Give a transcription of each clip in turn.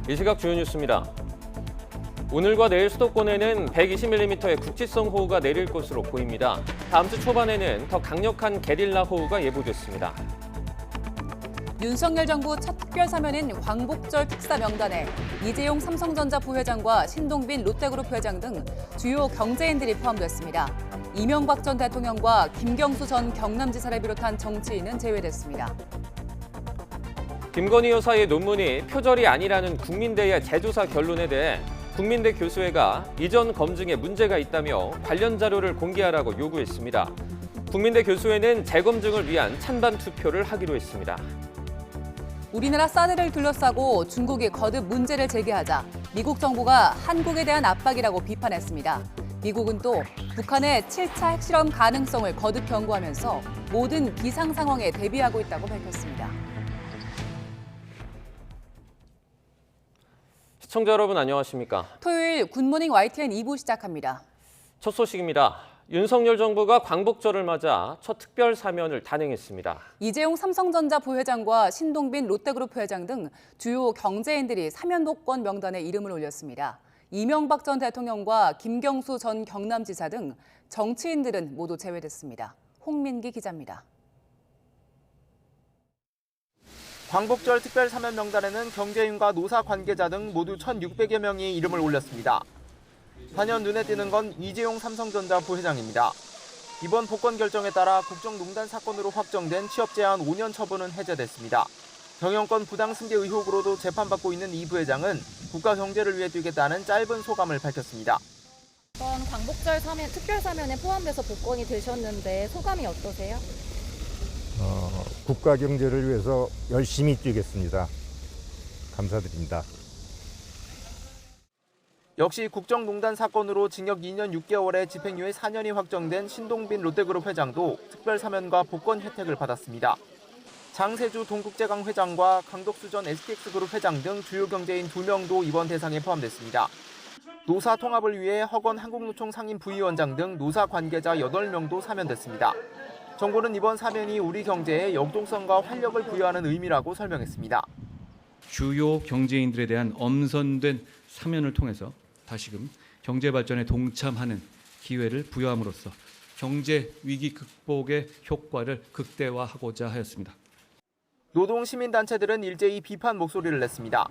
이 시각 주요 뉴스입니다. 오늘과 내일 수도권에는 120mm의 국지성 호우가 내릴 것으로 보입니다. 다음 주 초반에는 더 강력한 게릴라 호우가 예보됐습니다. 윤석열 정부 첫 특별사면인 광복절 특사 명단에 이재용 삼성전자 부회장과 신동빈 롯데그룹 회장 등 주요 경제인들이 포함됐습니다. 이명박 전 대통령과 김경수 전 경남지사를 비롯한 정치인은 제외됐습니다. 김건희 여사의 논문이 표절이 아니라는 국민대의 재조사 결론에 대해 국민대 교수회가 이전 검증에 문제가 있다며 관련 자료를 공개하라고 요구했습니다. 국민대 교수회는 재검증을 위한 찬반 투표를 하기로 했습니다. 우리나라 사드를 둘러싸고 중국이 거듭 문제를 제기하자 미국 정부가 한국에 대한 압박이라고 비판했습니다. 미국은 또 북한의 7차 핵실험 가능성을 거듭 경고하면서 모든 비상 상황에 대비하고 있다고 밝혔습니다. 시청자 여러분 안녕하십니까? 토요일 굿모닝 YTN 2부 시작합니다. 첫 소식입니다. 윤석열 정부가 광복절을 맞아 첫 특별 사면을 단행했습니다. 이재용 삼성전자 부회장과 신동빈 롯데그룹 회장 등 주요 경제인들이 사면 복권 명단에 이름을 올렸습니다. 이명박 전 대통령과 김경수 전 경남지사 등 정치인들은 모두 제외됐습니다. 홍민기 기자입니다. 광복절 특별 사면 명단에는 경제인과 노사 관계자 등 모두 1,600여 명이 이름을 올렸습니다. 단연 눈에 띄는 건 이재용 삼성전자 부회장입니다. 이번 복권 결정에 따라 국정농단 사건으로 확정된 취업 제한 5년 처분은 해제됐습니다. 경영권 부당 승계 의혹으로도 재판받고 있는 이 부회장은 국가 경제를 위해 뛰겠다는 짧은 소감을 밝혔습니다. 이번 광복절 특별 사면에 포함돼서 복권이 되셨는데 소감이 어떠세요? 국가 경제를 위해서 열심히 뛰겠습니다. 감사드립니다. 역시 국정농단 사건으로 징역 2년 6개월에 집행유예 4년이 확정된 신동빈 롯데그룹 회장도 특별 사면과 복권 혜택을 받았습니다. 장세주 동국제강 회장과 강덕수 전 STX그룹 회장 등 주요 경제인 2명도 이번 대상에 포함됐습니다. 노사 통합을 위해 허건 한국노총 상임 부위원장 등 노사 관계자 8명도 사면됐습니다. 정부는 이번 사면이 우리 경제에 역동성과 활력을 부여하는 의미라고 설명했습니다. 주요 경제인들에 대한 엄선된 사면을 통해서 다시금 경제 발전에 동참하는 기회를 부여함으로써 경제 위기 극복의 효과를 극대화하고자 하였습니다. 노동 시민단체들은 일제히 비판 목소리를 냈습니다.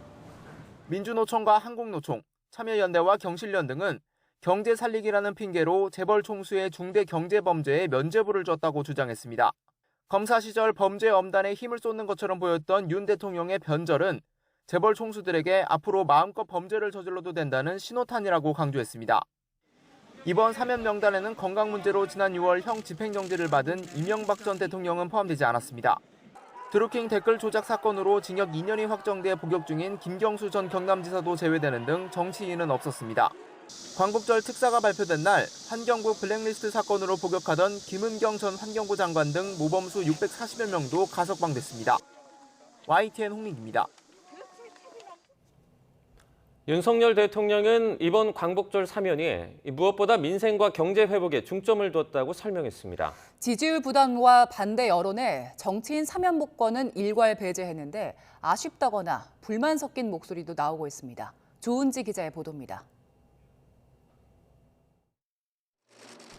민주노총과 한국노총, 참여연대와 경실련 등은 경제 살리기라는 핑계로 재벌 총수의 중대 경제범죄에 면죄부를 줬다고 주장했습니다. 검사 시절 범죄 엄단에 힘을 쏟는 것처럼 보였던 윤 대통령의 변절은 재벌 총수들에게 앞으로 마음껏 범죄를 저질러도 된다는 신호탄이라고 강조했습니다. 이번 사면 명단에는 건강 문제로 지난 6월 형 집행정지를 받은 이명박 전 대통령은 포함되지 않았습니다. 드루킹 댓글 조작 사건으로 징역 2년이 확정돼 복역 중인 김경수 전 경남지사도 제외되는 등 정치인은 없었습니다. 광복절 특사가 발표된 날 환경부 블랙리스트 사건으로 복역하던 김은경 전 환경부 장관 등 모범수 640여 명도 가석방됐습니다. YTN 홍민기입니다. 윤석열 대통령은 이번 광복절 사면이 무엇보다 민생과 경제 회복에 중점을 뒀다고 설명했습니다. 지지율 부담과 반대 여론에 정치인 사면 복권은 일괄 배제했는데 아쉽다거나 불만 섞인 목소리도 나오고 있습니다. 조은지 기자의 보도입니다.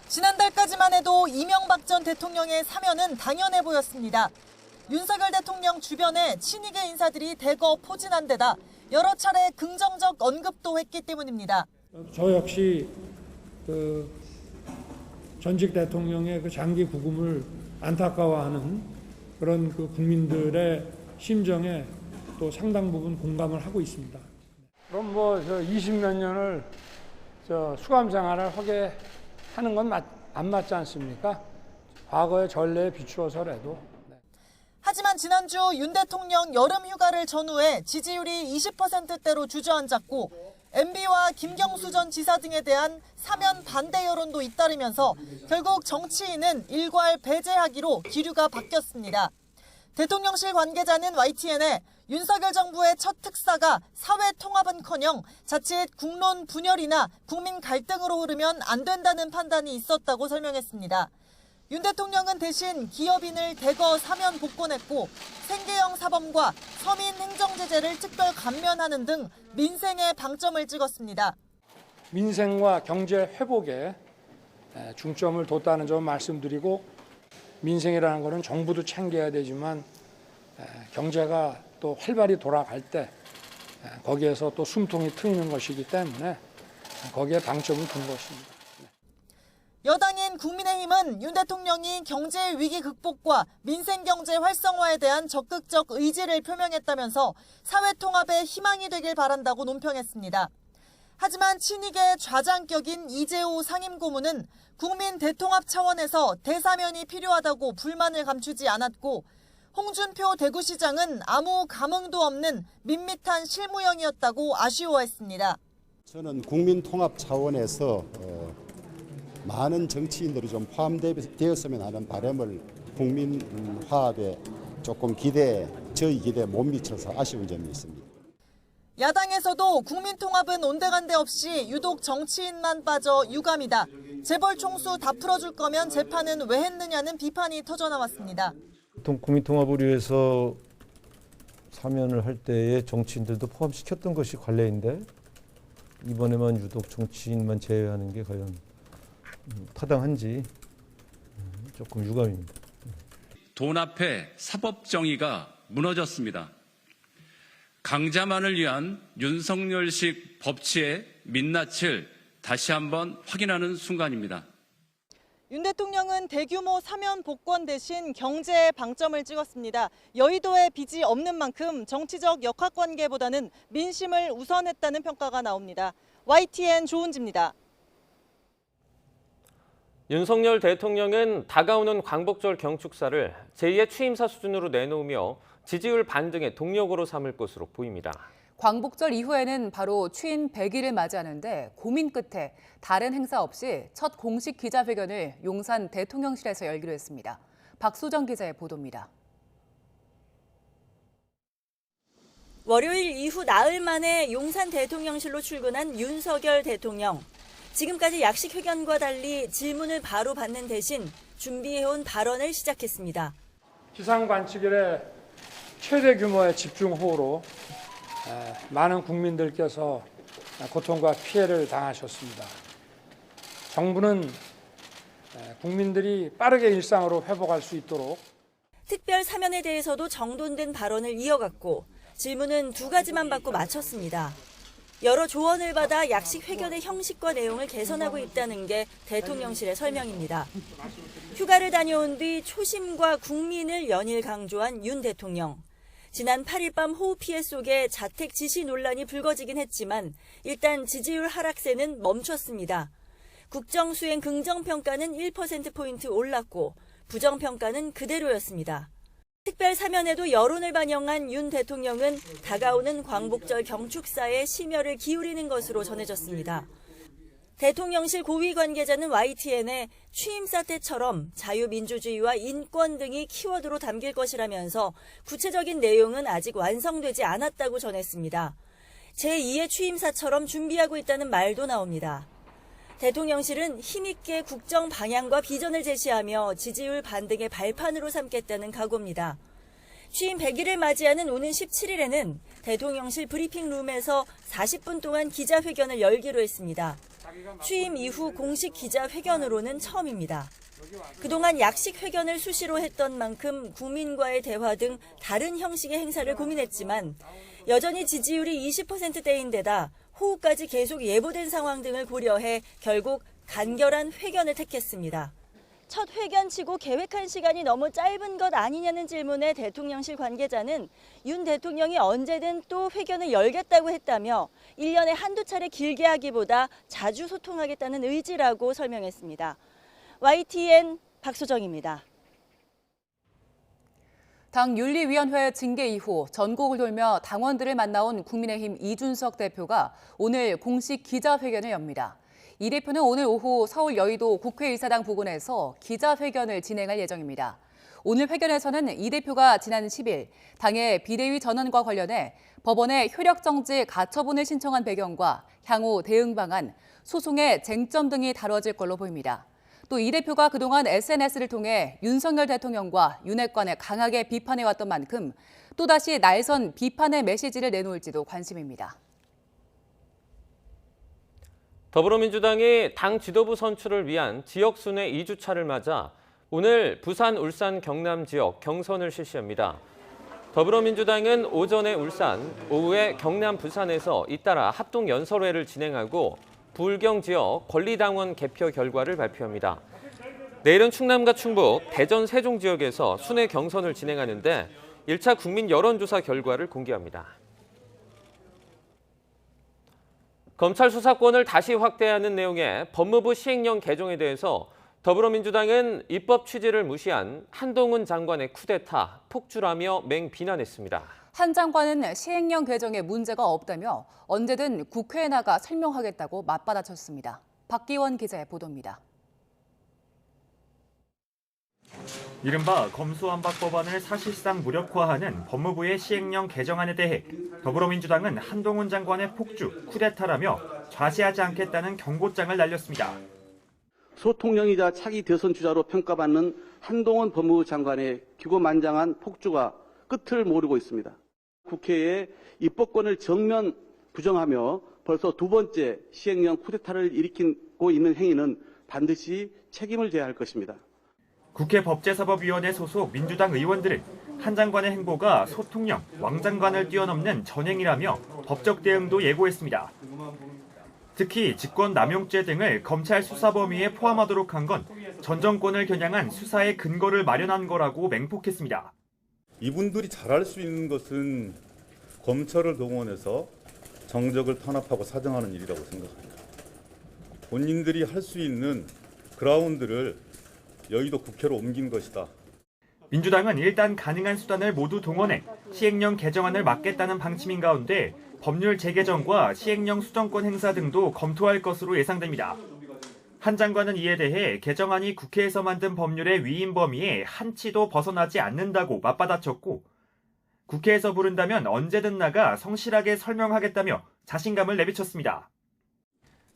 지난달까지만 해도 이명박 전 대통령의 사면은 당연해 보였습니다. 윤석열 대통령 주변에 친이계 인사들이 대거 포진한 데다 여러 차례 긍정적 언급도 했기 때문입니다. 저 역시 전직 대통령의 장기 구금을 안타까워하는 그런 국민들의 심정에 또 상당 부분 공감을 하고 있습니다. 그럼 20몇 년을 수감 생활을 하게 하는 건 안 맞지 않습니까? 과거의 전례에 비추어서라도. 하지만 지난주 윤 대통령 여름 휴가를 전후해 지지율이 20%대로 주저앉았고 MB와 김경수 전 지사 등에 대한 사면 반대 여론도 잇따르면서 결국 정치인은 일괄 배제하기로 기류가 바뀌었습니다. 대통령실 관계자는 YTN에 윤석열 정부의 첫 특사가 사회 통합은커녕 자칫 국론 분열이나 국민 갈등으로 흐르면 안 된다는 판단이 있었다고 설명했습니다. 윤 대통령은 대신 기업인을 대거 사면 복권했고 생계형 사범과 서민 행정제재를 특별 감면하는 등 민생에 방점을 찍었습니다. 민생과 경제 회복에 중점을 뒀다는 점 말씀드리고, 민생이라는 것은 정부도 챙겨야 되지만 경제가 또 활발히 돌아갈 때 거기에서 또 숨통이 트이는 것이기 때문에 거기에 방점을 둔 것입니다. 여당인 국민의힘은 윤 대통령이 경제 위기 극복과 민생 경제 활성화에 대한 적극적 의지를 표명했다면서 사회 통합에 희망이 되길 바란다고 논평했습니다. 하지만 친이계 좌장격인 이재호 상임고문은 국민 대통합 차원에서 대사면이 필요하다고 불만을 감추지 않았고, 홍준표 대구시장은 아무 감흥도 없는 밋밋한 실무형이었다고 아쉬워했습니다. 저는 국민 통합 차원에서 많은 정치인들이 좀 포함되었으면 하는 바람을 국민 화합에 조금 저희 기대에 못 미쳐서 아쉬운 점이 있습니다. 야당에서도 국민 통합은 온데간데 없이 유독 정치인만 빠져 유감이다. 재벌 총수 다 풀어줄 거면 재판은 왜 했느냐는 비판이 터져나왔습니다. 국민 통합을 위해서 사면을 할 때에 정치인들도 포함시켰던 것이 관례인데, 이번에만 유독 정치인만 제외하는 게 과연 타당한지 조금 유감입니다. 돈 앞에 사법 정의가 무너졌습니다. 강자만을 위한 윤석열식 법치의 민낯을 다시 한번 확인하는 순간입니다. 윤 대통령은 대규모 사면 복권 대신 경제에 방점을 찍었습니다. 여의도에 빚이 없는 만큼 정치적 역학관계보다는 민심을 우선했다는 평가가 나옵니다. YTN 조은지입니다. 윤석열 대통령은 다가오는 광복절 경축사를 제2의 취임사 수준으로 내놓으며 지지율 반등의 동력으로 삼을 것으로 보입니다. 광복절 이후에는 바로 취임 100일을 맞이하는데 고민 끝에 다른 행사 없이 첫 공식 기자회견을 용산 대통령실에서 열기로 했습니다. 박소정 기자의 보도입니다. 월요일 이후 나흘 만에 용산 대통령실로 출근한 윤석열 대통령. 지금까지 약식 회견과 달리 질문을 바로 받는 대신 준비해온 발언을 시작했습니다. 비상관측일에 최대 규모의 집중호우로 많은 국민들께서 고통과 피해를 당하셨습니다. 정부는 국민들이 빠르게 일상으로 회복할 수 있도록 특별 사면에 대해서도 정돈된 발언을 이어갔고, 질문은 2가지만 받고 마쳤습니다. 여러 조언을 받아 약식 회견의 형식과 내용을 개선하고 있다는 게 대통령실의 설명입니다. 휴가를 다녀온 뒤 초심과 국민을 연일 강조한 윤 대통령. 지난 8일 밤 호우 피해 속에 자택 지시 논란이 불거지긴 했지만 일단 지지율 하락세는 멈췄습니다. 국정수행 긍정평가는 1%포인트 올랐고 부정평가는 그대로였습니다. 특별 사면에도 여론을 반영한 윤 대통령은 다가오는 광복절 경축사에 심혈을 기울이는 것으로 전해졌습니다. 대통령실 고위 관계자는 YTN에 취임사 때처럼 자유민주주의와 인권 등이 키워드로 담길 것이라면서 구체적인 내용은 아직 완성되지 않았다고 전했습니다. 제2의 취임사처럼 준비하고 있다는 말도 나옵니다. 대통령실은 힘있게 국정 방향과 비전을 제시하며 지지율 반등의 발판으로 삼겠다는 각오입니다. 취임 100일을 맞이하는 오는 17일에는 대통령실 브리핑룸에서 40분 동안 기자회견을 열기로 했습니다. 취임 이후 공식 기자회견으로는 처음입니다. 그동안 약식 회견을 수시로 했던 만큼 국민과의 대화 등 다른 형식의 행사를 고민했지만 여전히 지지율이 20%대인데다 호우까지 계속 예보된 상황 등을 고려해 결국 간결한 회견을 택했습니다. 첫 회견치고 계획한 시간이 너무 짧은 것 아니냐는 질문에 대통령실 관계자는 윤 대통령이 언제든 또 회견을 열겠다고 했다며 1년에 한두 차례 길게 하기보다 자주 소통하겠다는 의지라고 설명했습니다. YTN 박소정입니다. 당 윤리위원회 징계 이후 전국을 돌며 당원들을 만나온 국민의힘 이준석 대표가 오늘 공식 기자회견을 엽니다. 이 대표는 오늘 오후 서울 여의도 국회의사당 부근에서 기자회견을 진행할 예정입니다. 오늘 회견에서는 이 대표가 지난 10일 당의 비대위 전원과 관련해 법원에 효력정지 가처분을 신청한 배경과 향후 대응 방안, 소송의 쟁점 등이 다뤄질 걸로 보입니다. 또 이 대표가 그동안 SNS를 통해 윤석열 대통령과 윤핵관을 강하게 비판해왔던 만큼 또다시 날선 비판의 메시지를 내놓을지도 관심입니다. 더불어민주당이 당 지도부 선출을 위한 지역순회 2주차를 맞아 오늘 부산, 울산, 경남 지역 경선을 실시합니다. 더불어민주당은 오전에 울산, 오후에 경남, 부산에서 잇따라 합동연설회를 진행하고 부울경 지역 권리당원 개표 결과를 발표합니다. 내일은 충남과 충북, 대전, 세종 지역에서 순회 경선을 진행하는데 1차 국민 여론조사 결과를 공개합니다. 검찰 수사권을 다시 확대하는 내용의 법무부 시행령 개정에 대해서 더불어민주당은 입법 취지를 무시한 한동훈 장관의 쿠데타, 폭주라며 맹비난했습니다. 한 장관은 시행령 개정에 문제가 없다며 언제든 국회에 나가 설명하겠다고 맞받아쳤습니다. 박기원 기자의 보도입니다. 이른바 검수완박 법안을 사실상 무력화하는 법무부의 시행령 개정안에 대해 더불어민주당은 한동훈 장관의 폭주, 쿠데타라며 좌시하지 않겠다는 경고장을 날렸습니다. 소통령이자 차기 대선 주자로 평가받는 한동훈 법무부 장관의 기고만장한 폭주가 끝을 모르고 있습니다. 국회에 입법권을 정면 부정하며 벌써 두 번째 시행령 쿠데타를 일으키고 있는 행위는 반드시 책임을 져야 할 것입니다. 국회 법제사법위원회 소속 민주당 의원들은 한 장관의 행보가 소통령, 왕 장관을 뛰어넘는 전행이라며 법적 대응도 예고했습니다. 특히 직권남용죄 등을 검찰 수사 범위에 포함하도록 한 건 전 정권을 겨냥한 수사의 근거를 마련한 거라고 맹폭했습니다. 이분들이 잘할 수 있는 것은 검찰을 동원해서 정적을 탄압하고 사정하는 일이라고 생각합니다. 본인들이 할 수 있는 그라운드를 여의도 국회로 옮긴 것이다. 민주당은 일단 가능한 수단을 모두 동원해 시행령 개정안을 막겠다는 방침인 가운데 법률 재개정과 시행령 수정권 행사 등도 검토할 것으로 예상됩니다. 한 장관은 이에 대해 개정안이 국회에서 만든 법률의 위임 범위에 한치도 벗어나지 않는다고 맞받아쳤고 국회에서 부른다면 언제든 나가 성실하게 설명하겠다며 자신감을 내비쳤습니다.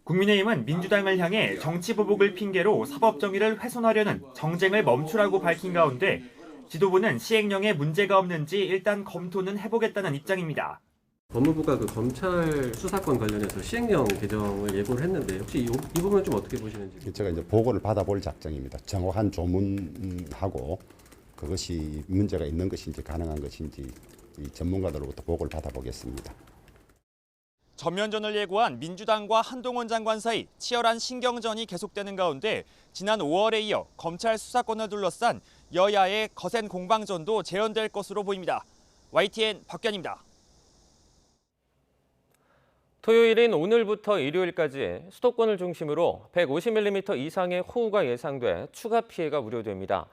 국민의힘은 민주당을 향해 정치보복을 핑계로 사법정의를 훼손하려는 정쟁을 멈추라고 밝힌 가운데 지도부는 시행령에 문제가 없는지 일단 검토는 해보겠다는 입장입니다. 법무부가 그 검찰 수사권 관련해서 시행령 개정을 예고를 했는데 혹시 이 부분은 좀 어떻게 보시는지? 제가 이제 보고를 받아볼 작정입니다. 정확한 조문하고 그것이 문제가 있는 것인지 가능한 것인지 이 전문가들로부터 보고를 받아보겠습니다. 전면전을 예고한 민주당과 한동훈 장관 사이 치열한 신경전이 계속되는 가운데 지난 5월에 이어 검찰 수사권을 둘러싼 여야의 거센 공방전도 재현될 것으로 보입니다. YTN 박견입니다. 토요일인 오늘부터 일요일까지 수도권을 중심으로 150mm 이상의 호우가 예상돼 추가 피해가 우려됩니다.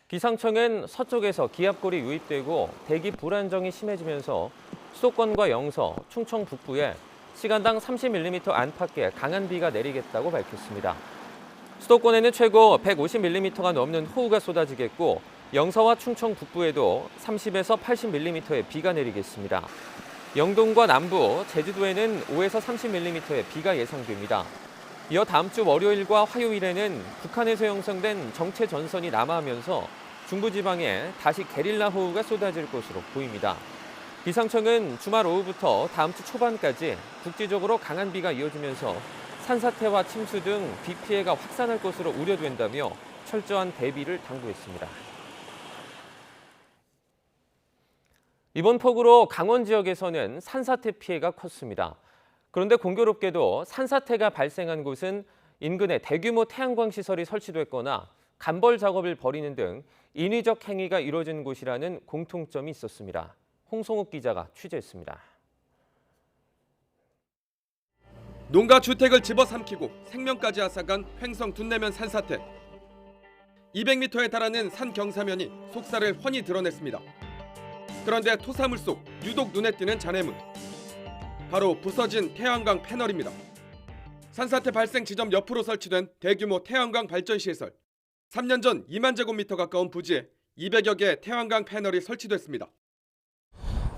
기상청은 서쪽에서 기압골이 유입되고 대기 불안정이 심해지면서 수도권과 영서, 충청 북부에 시간당 30mm 안팎의 강한 비가 내리겠다고 밝혔습니다. 수도권에는 최고 150mm가 넘는 호우가 쏟아지겠고 영서와 충청 북부에도 30에서 80mm의 비가 내리겠습니다. 영동과 남부, 제주도에는 5에서 30mm의 비가 예상됩니다. 이어 다음 주 월요일과 화요일에는 북한에서 형성된 정체 전선이 남하하면서 중부지방에 다시 게릴라 호우가 쏟아질 것으로 보입니다. 기상청은 주말 오후부터 다음 주 초반까지 국지적으로 강한 비가 이어지면서 산사태와 침수 등 비 피해가 확산할 것으로 우려된다며 철저한 대비를 당부했습니다. 이번 폭우로 강원 지역에서는 산사태 피해가 컸습니다. 그런데 공교롭게도 산사태가 발생한 곳은 인근에 대규모 태양광 시설이 설치됐거나 간벌 작업을 벌이는 등 인위적 행위가 이루어진 곳이라는 공통점이 있었습니다. 홍성욱 기자가 취재했습니다. 농가 주택을 집어삼키고 생명까지 앗아간 횡성 둔내면 산사태. 200m에 달하는 산 경사면이 속살을 훤히 드러냈습니다. 그런데 토사물 속 유독 눈에 띄는 잔해물. 바로 부서진 태양광 패널입니다. 산사태 발생 지점 옆으로 설치된 대규모 태양광 발전 시설. 3년 전 2만 제곱미터 가까운 부지에 200여 개의 태양광 패널이 설치됐습니다.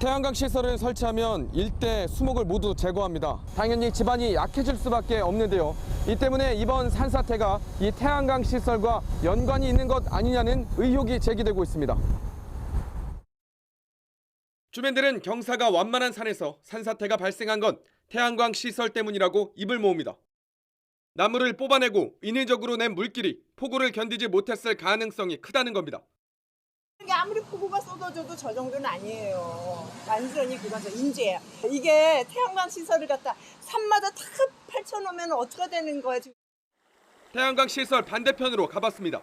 태양광 시설을 설치하면 일대 수목을 모두 제거합니다. 당연히 집안이 약해질 수밖에 없는데요. 이 때문에 이번 산사태가 이 태양광 시설과 연관이 있는 것 아니냐는 의혹이 제기되고 있습니다. 주민들은 경사가 완만한 산에서 산사태가 발생한 건 태양광 시설 때문이라고 입을 모읍니다. 나무를 뽑아내고 인위적으로 낸 물길이 폭우를 견디지 못했을 가능성이 크다는 겁니다. 아무리 폭우가 쏟아져도 저 정도는 아니에요. 완전히 그거죠. 인재야. 이게 태양광 시설을 갖다 산마다 다 펼쳐놓으면 어떻게 되는 거예요? 태양광 시설 반대편으로 가봤습니다.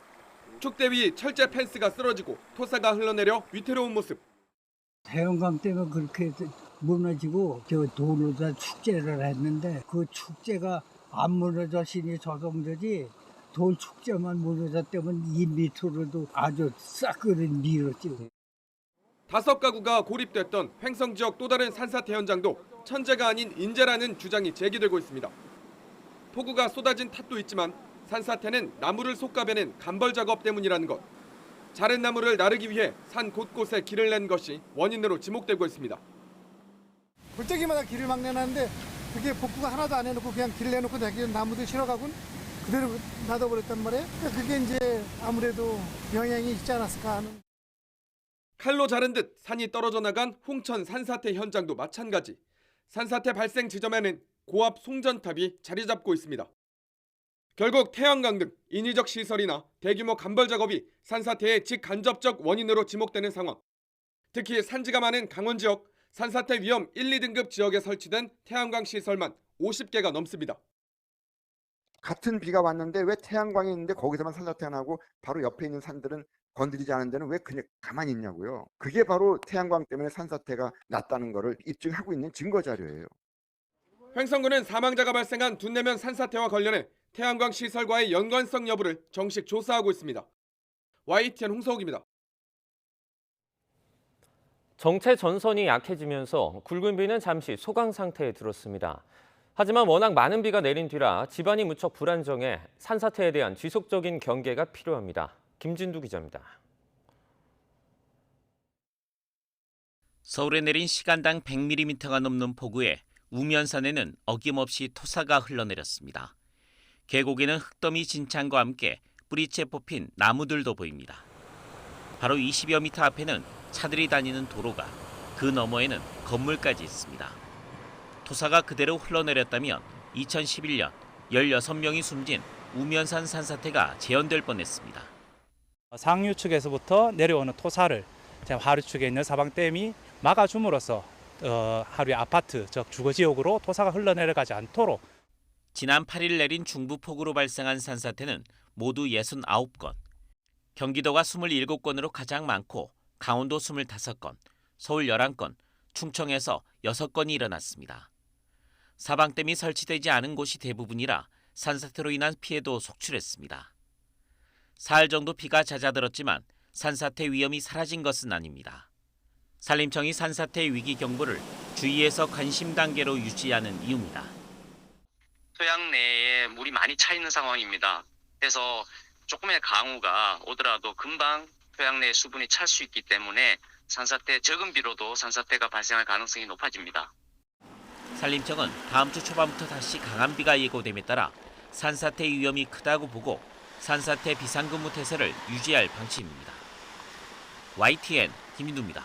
축대 위 철제 펜스가 쓰러지고 토사가 흘러내려 위태로운 모습. 태양광 때문에 그렇게 무너지고 저 돌로다 축제를 했는데 그 축제가 안 무너졌으니 저 정도지 돌 축제만 무너졌다면 이 밑으로도 아주 싸그린 밀었지. 5가구가 고립됐던 횡성 지역 또 다른 산사태 현장도 천재가 아닌 인재라는 주장이 제기되고 있습니다. 폭우가 쏟아진 탓도 있지만 산사태는 나무를 솎아내는 간벌 작업 때문이라는 것. 자른 나무를 나르기 위해 산 곳곳에 길을 낸 것이 원인으로 지목되고 있습니다. 골짜기마다 길을 막 내놨는데 그게 복구가 하나도 안 해놓고 그냥 길을 내놓고 나무도 실어가고 그대로 놔둬버렸단 말이에요. 그게 이제 아무래도 영향이 있지 않았을까 하는. 칼로 자른 듯 산이 떨어져 나간 홍천 산사태 현장도 마찬가지. 산사태 발생 지점에는 고압 송전탑이 자리 잡고 있습니다. 결국 태양광 등 인위적 시설이나 대규모 간벌 작업이 산사태의 직간접적 원인으로 지목되는 상황. 특히 산지가 많은 강원 지역 산사태 위험 1, 2등급 지역에 설치된 태양광 시설만 50개가 넘습니다. 같은 비가 왔는데 왜 태양광이 있는데 거기서만 산사태가 나고 바로 옆에 있는 산들은 건드리지 않은 데는 왜 그냥 가만히 있냐고요. 그게 바로 태양광 때문에 산사태가 났다는 것을 입증하고 있는 증거 자료예요. 횡성군은 사망자가 발생한 둔내면 산사태와 관련해 태양광 시설과의 연관성 여부를 정식 조사하고 있습니다. YTN 홍서욱입니다. 정체 전선이 약해지면서 굵은 비는 잠시 소강 상태에 들었습니다. 하지만 워낙 많은 비가 내린 뒤라 집안이 무척 불안정해 산사태에 대한 지속적인 경계가 필요합니다. 김진두 기자입니다. 서울에 내린 시간당 100mm가 넘는 폭우에 우면산에는 어김없이 토사가 흘러내렸습니다. 계곡에는 흙더미 진창과 함께 뿌리채 뽑힌 나무들도 보입니다. 바로 20여 미터 앞에는 차들이 다니는 도로가, 그 너머에는 건물까지 있습니다. 토사가 그대로 흘러내렸다면 2011년 16명이 숨진 우면산 산사태가 재현될 뻔했습니다. 상류 측에서부터 내려오는 토사를 하류 측에 있는 사방댐이 막아줌으로써 하류의 아파트, 즉 주거지역으로 토사가 흘러내려가지 않도록. 지난 8일 내린 중부폭우로 발생한 산사태는 모두 69건. 경기도가 27건으로 가장 많고 강원도 25건, 서울 11건, 충청에서 6건이 일어났습니다. 사방댐이 설치되지 않은 곳이 대부분이라 산사태로 인한 피해도 속출했습니다. 사흘 정도 비가 잦아들었지만 산사태 위험이 사라진 것은 아닙니다. 산림청이 산사태 위기 경보를 주의에서 관심 단계로 유지하는 이유입니다. 토양 내에 물이 많이 차 있는 상황입니다. 그래서 조금의 강우가 오더라도 금방 토양 내에 수분이 찰 수 있기 때문에 산사태 적은 비로도 산사태가 발생할 가능성이 높아집니다. 산림청은 다음 주 초반부터 다시 강한 비가 예고됨에 따라 산사태 위험이 크다고 보고 산사태 비상근무 태세를 유지할 방침입니다. YTN 김민두입니다.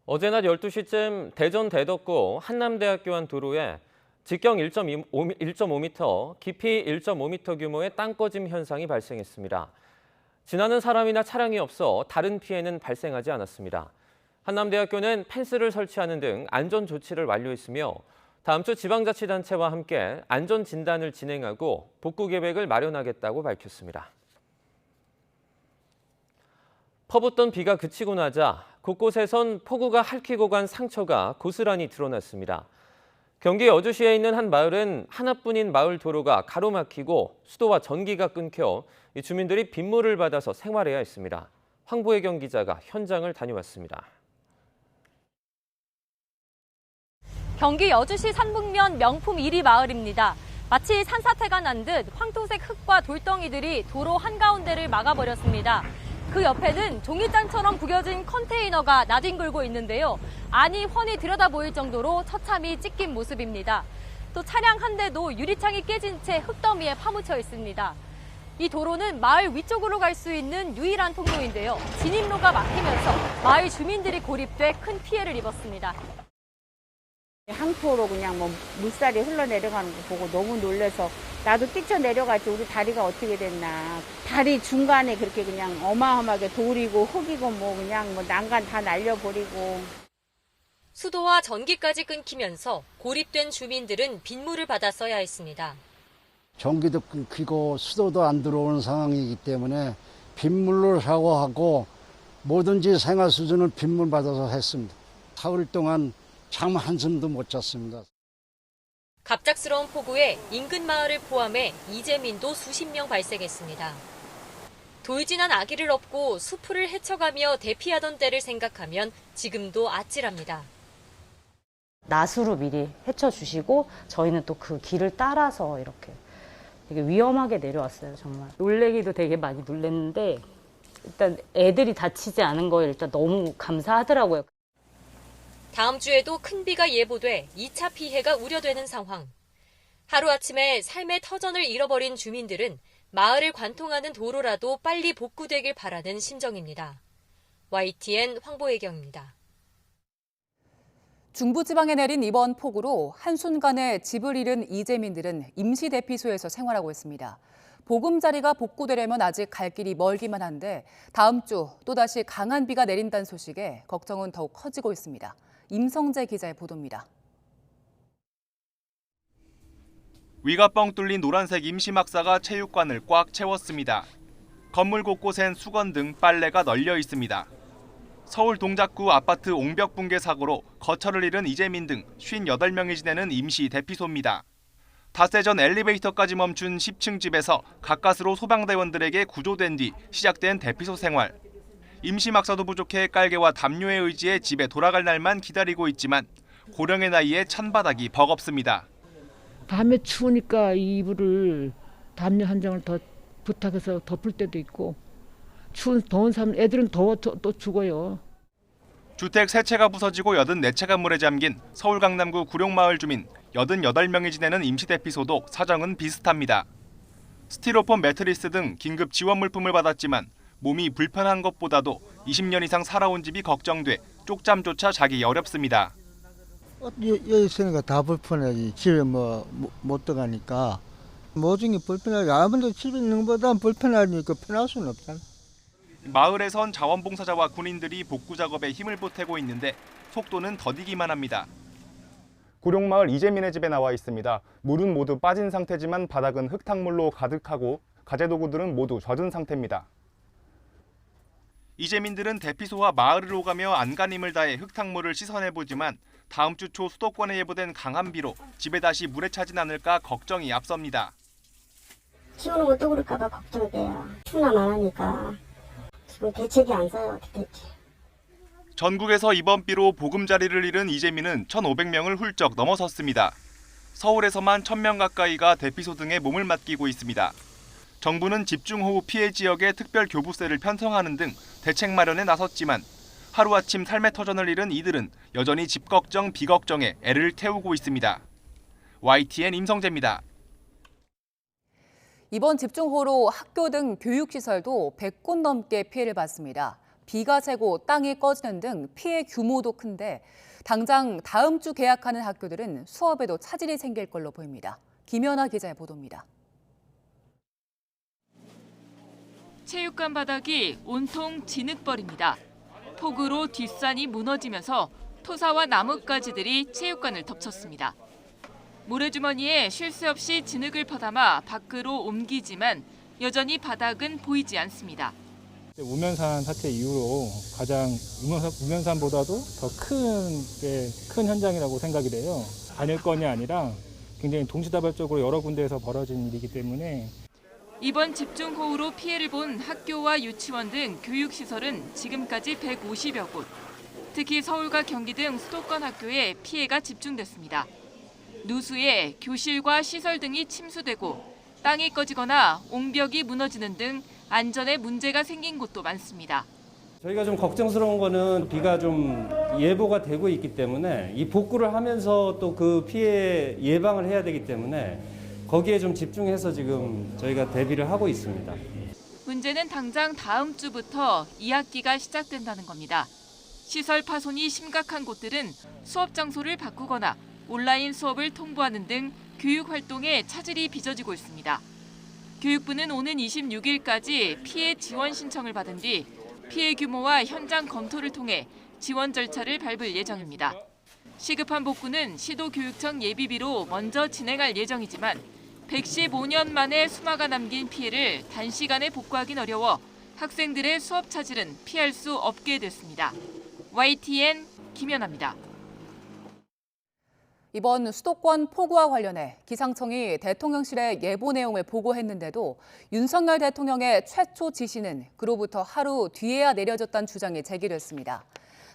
어제 낮 12시쯤 대전 대덕구 한남대학교 안 도로에 직경 1.5m, 깊이 1.5m 규모의 땅 꺼짐 현상이 발생했습니다. 지나는 사람이나 차량이 없어 다른 피해는 발생하지 않았습니다. 한남대학교는 펜스를 설치하는 등 안전 조치를 완료했으며 다음 주 지방자치단체와 함께 안전 진단을 진행하고 복구 계획을 마련하겠다고 밝혔습니다. 퍼붓던 비가 그치고 나자 곳곳에선 폭우가 핥히고 간 상처가 고스란히 드러났습니다. 경기 여주시에 있는 한 마을은 하나뿐인 마을 도로가 가로막히고 수도와 전기가 끊겨 주민들이 빗물을 받아서 생활해야 했습니다. 황보혜경 기자가 현장을 다녀왔습니다. 경기 여주시 산북면 명품 1위 마을입니다. 마치 산사태가 난 듯 황토색 흙과 돌덩이들이 도로 한가운데를 막아버렸습니다. 그 옆에는 종이장처럼 구겨진 컨테이너가 나뒹굴고 있는데요. 안이 훤히 들여다 보일 정도로 처참히 찢긴 모습입니다. 또 차량 한 대도 유리창이 깨진 채 흙더미에 파묻혀 있습니다. 이 도로는 마을 위쪽으로 갈 수 있는 유일한 통로인데요. 진입로가 막히면서 마을 주민들이 고립돼 큰 피해를 입었습니다. 항포로 그냥 물살이 흘러내려가는 거 보고 너무 놀라서 나도 뛰쳐내려갔지. 우리 다리가 어떻게 됐나. 다리 중간에 그렇게 그냥 어마어마하게 돌이고 흙이고 그냥 난간 다 날려버리고. 수도와 전기까지 끊기면서 고립된 주민들은 빗물을 받아 써야 했습니다. 전기도 끊기고 수도도 안 들어오는 상황이기 때문에 빗물로 샤워하고 뭐든지 생활 수준을 빗물 받아서 했습니다. 사흘 동안 잠 한숨도 못 잤습니다. 갑작스러운 폭우에 인근 마을을 포함해 이재민도 수십 명 발생했습니다. 돌진한 아기를 업고 수풀을 헤쳐가며 대피하던 때를 생각하면 지금도 아찔합니다. 낫으로 미리 헤쳐주시고 저희는 또 그 길을 따라서 이렇게 되게 위험하게 내려왔어요. 정말 놀래기도 되게 많이 놀랐는데 일단 애들이 다치지 않은 거에 일단 너무 감사하더라고요. 다음 주에도 큰 비가 예보돼 2차 피해가 우려되는 상황. 하루아침에 삶의 터전을 잃어버린 주민들은 마을을 관통하는 도로라도 빨리 복구되길 바라는 심정입니다. YTN 황보혜경입니다. 중부지방에 내린 이번 폭우로 한순간에 집을 잃은 이재민들은 임시대피소에서 생활하고 있습니다. 보금자리가 복구되려면 아직 갈 길이 멀기만 한데 다음 주 또다시 강한 비가 내린다는 소식에 걱정은 더욱 커지고 있습니다. 임성재 기자의 보도입니다. 위가 뻥 뚫린 노란색 임시막사가 체육관을 꽉 채웠습니다. 건물 곳곳엔 수건 등 빨래가 널려 있습니다. 서울 동작구 아파트 옹벽 붕괴 사고로 거처를 잃은 이재민 등 58명이 지내는 임시 대피소입니다. 닷새 전 엘리베이터까지 멈춘 10층 집에서 가까스로 소방대원들에게 구조된 뒤 시작된 대피소 생활. 임시막사도 부족해 깔개와 담요에 의지해 집에 돌아갈 날만 기다리고 있지만 고령의 나이에 찬바닥이 버겁습니다. 밤에 추우니까 이 이불을 담요 한 장을 더 부탁해서 덮을 때도 있고 더운 삶 애들은 더워 또 죽어요. 주택 3채가 부서지고 84채가 물에 잠긴 서울 강남구 구룡마을 주민 88명이 지내는 임시대피소도 사정은 비슷합니다. 스티로폼 매트리스 등 긴급 지원 물품을 받았지만 몸이 불편한 것보다도 20년 이상 살아온 집이 걱정돼 쪽잠조차 자기 어렵습니다. 여기 있으니까 다 불편하지. 집에 못 들어가니까. 모든 게 불편하지. 아무래도 집에 있는 것보다는 불편하니까 편할 수는 없잖아. 마을에선 자원봉사자와 군인들이 복구 작업에 힘을 보태고 있는데 속도는 더디기만 합니다. 구룡마을 이재민의 집에 나와 있습니다. 물은 모두 빠진 상태지만 바닥은 흙탕물로 가득하고 가재도구들은 모두 젖은 상태입니다. 이재민들은 대피소와 마을을 오가며 안간힘을 다해 흙탕물을 씻어내보지만 다음 주 초 수도권에 예보된 강한 비로 집에 다시 물에 차진 않을까 걱정이 앞섭니다. 키우는 것도 그럴까 봐 걱정돼요. 추나 안 하니까. 지금 대책이 안 써요. 어떻게 될지. 전국에서 이번 비로 보금자리를 잃은 이재민은 1,500명을 훌쩍 넘어섰습니다. 서울에서만 1,000명 가까이가 대피소 등에 몸을 맡기고 있습니다. 정부는 집중호우 피해 지역에 특별 교부세를 편성하는 등 대책 마련에 나섰지만 하루아침 삶의 터전을 잃은 이들은 여전히 집 걱정, 비 걱정에 애를 태우고 있습니다. YTN 임성재입니다. 이번 집중호우로 학교 등 교육시설도 100곳 넘게 피해를 봤습니다. 비가 새고 땅이 꺼지는 등 피해 규모도 큰데 당장 다음 주 개학하는 학교들은 수업에도 차질이 생길 걸로 보입니다. 김연아 기자의 보도입니다. 체육관 바닥이 온통 진흙벌입니다. 폭우로 뒷산이 무너지면서 토사와 나뭇가지들이 체육관을 덮쳤습니다. 모래주머니에 쉴 새 없이 진흙을 퍼담아 밖으로 옮기지만 여전히 바닥은 보이지 않습니다. 우면산 사태 이후로 가장 우면산보다도 더 큰 현장이라고 생각이 돼요. 단일건이 아니라 굉장히 동시다발적으로 여러 군데에서 벌어진 일이기 때문에 이번 집중호우로 피해를 본 학교와 유치원 등 교육시설은 지금까지 150여 곳. 특히 서울과 경기 등 수도권 학교에 피해가 집중됐습니다. 누수에 교실과 시설 등이 침수되고 땅이 꺼지거나 옹벽이 무너지는 등 안전에 문제가 생긴 곳도 많습니다. 저희가 좀 걱정스러운 거는 비가 좀 예보가 되고 있기 때문에 이 복구를 하면서 또 그 피해 예방을 해야 되기 때문에 거기에 좀 집중해서 지금 저희가 대비를 하고 있습니다. 문제는 당장 다음 주부터 2학기가 시작된다는 겁니다. 시설 파손이 심각한 곳들은 수업 장소를 바꾸거나 온라인 수업을 통보하는 등 교육 활동에 차질이 빚어지고 있습니다. 교육부는 오는 26일까지 피해 지원 신청을 받은 뒤 피해 규모와 현장 검토를 통해 지원 절차를 밟을 예정입니다. 시급한 복구는 시도교육청 예비비로 먼저 진행할 예정이지만 115년 만에 수마가 남긴 피해를 단시간에 복구하긴 어려워 학생들의 수업 차질은 피할 수 없게 됐습니다. YTN 김연아입니다. 이번 수도권 폭우와 관련해 기상청이 대통령실에 예보 내용을 보고했는데도 윤석열 대통령의 최초 지시는 그로부터 하루 뒤에야 내려졌다는 주장이 제기됐습니다.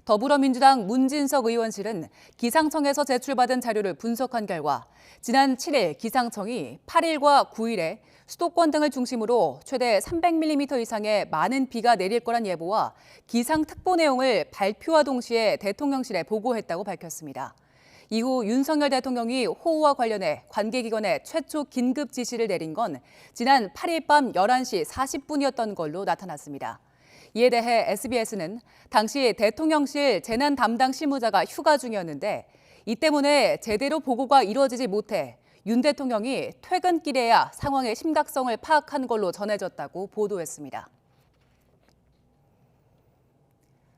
더불어민주당 문진석 의원실은 기상청에서 제출받은 자료를 분석한 결과 지난 7일 기상청이 8일과 9일에 수도권 등을 중심으로 최대 300mm 이상의 많은 비가 내릴 거란 예보와 기상특보 내용을 발표와 동시에 대통령실에 보고했다고 밝혔습니다. 이후 윤석열 대통령이 호우와 관련해 관계기관에 최초 긴급 지시를 내린 건 지난 8일 밤 11시 40분이었던 걸로 나타났습니다. 이에 대해 SBS는 당시 대통령실 재난 담당 실무자가 휴가 중이었는데 이 때문에 제대로 보고가 이루어지지 못해 윤 대통령이 퇴근길에야 상황의 심각성을 파악한 걸로 전해졌다고 보도했습니다.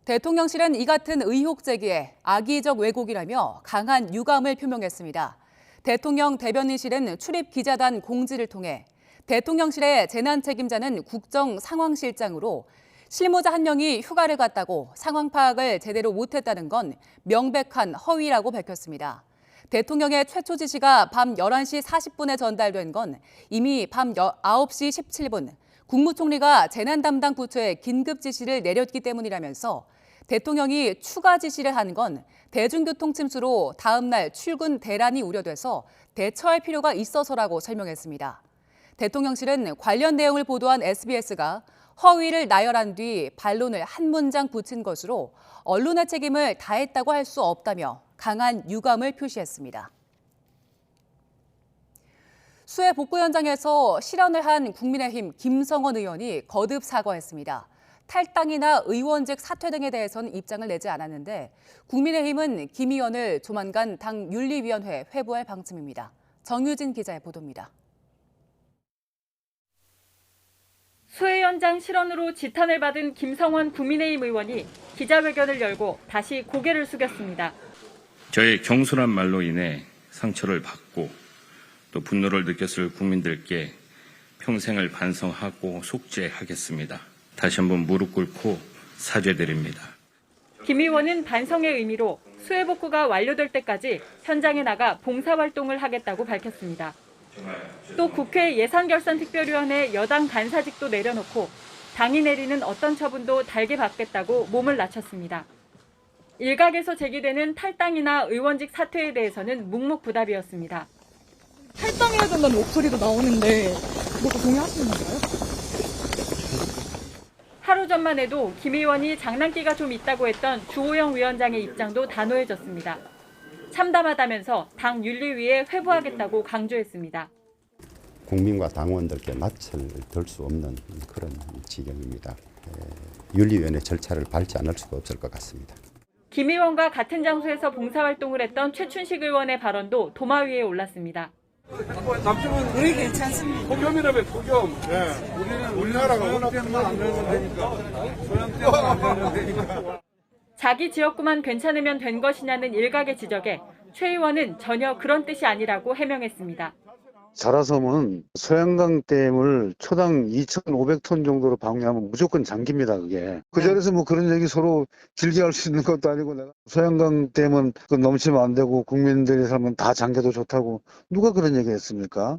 대통령실은 이 같은 의혹 제기에 악의적 왜곡이라며 강한 유감을 표명했습니다. 대통령 대변인실은 출입 기자단 공지를 통해 대통령실의 재난 책임자는 국정상황실장으로 실무자 한 명이 휴가를 갔다고 상황 파악을 제대로 못했다는 건 명백한 허위라고 밝혔습니다. 대통령의 최초 지시가 밤 11시 40분에 전달된 건 이미 밤 9시 17분 국무총리가 재난 담당 부처에 긴급 지시를 내렸기 때문이라면서 대통령이 추가 지시를 한 건 대중교통 침수로 다음 날 출근 대란이 우려돼서 대처할 필요가 있어서라고 설명했습니다. 대통령실은 관련 내용을 보도한 SBS가 허위를 나열한 뒤 반론을 한 문장 붙인 것으로 언론의 책임을 다했다고 할 수 없다며 강한 유감을 표시했습니다. 수해 복구 현장에서 실언을 한 국민의힘 김성원 의원이 거듭 사과했습니다. 탈당이나 의원직 사퇴 등에 대해서는 입장을 내지 않았는데 국민의힘은 김 의원을 조만간 당 윤리위원회에 회부할 방침입니다. 정유진 기자의 보도입니다. 수해 현장 실언으로 지탄을 받은 김성원 국민의힘 의원이 기자회견을 열고 다시 고개를 숙였습니다. 저의 경솔한 말로 인해 상처를 받고 또 분노를 느꼈을 국민들께 평생을 반성하고 속죄하겠습니다. 다시 한번 무릎 꿇고 사죄드립니다. 김 의원은 반성의 의미로 수해 복구가 완료될 때까지 현장에 나가 봉사활동을 하겠다고 밝혔습니다. 또 국회 예산결산특별위원회 여당 간사직도 내려놓고 당이 내리는 어떤 처분도 달게 받겠다고 몸을 낮췄습니다. 일각에서 제기되는 탈당이나 의원직 사퇴에 대해서는 묵묵부답이었습니다. 탈당해야 된다는 목소리도 나오는데 그것도 동의하시는 건가요? 하루 전만 해도 김 의원이 장난기가 좀 있다고 했던 주호영 위원장의 입장도 단호해졌습니다. 참담하다면서 당 윤리위에 회부하겠다고 강조했습니다. 국민과 당원들께 낯을 들 수 없는 그런 지경입니다. 윤리위원회 절차를 밟지 않을 수가 없을 것 같습니다. 김 의원과 같은 장소에서 봉사활동을 했던 최춘식 의원의 발언도 도마 위에 올랐습니다. 남쪽은 우리 괜찮습니다. 폭염이라면 폭염. 네. 우리는 우리나라가 소형 때문에 안 되는 되니까. 소형 때문에 안 되는 되니까. 자기 지역구만 괜찮으면 된 것이냐는 일각의 지적에 최 의원은 전혀 그런 뜻이 아니라고 해명했습니다. 자라섬은 소양강댐을 초당 2,500톤 정도로 방류하면 무조건 잠깁니다, 그게. 그 자리에서 뭐 그런 얘기 서로 길게 할 수 있는 것도 아니고 내가 소양강댐은 넘치면 안 되고 국민들이 살면 다 잠겨도 좋다고 누가 그런 얘기 했습니까?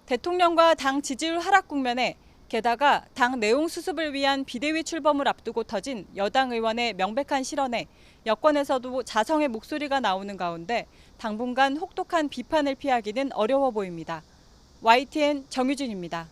대통령과 당 지지율 하락 국면에 게다가 당 내용 수습을 위한 비대위 출범을 앞두고 터진 여당 의원의 명백한 실언에 여권에서도 자성의 목소리가 나오는 가운데 당분간 혹독한 비판을 피하기는 어려워 보입니다. YTN 정유진입니다.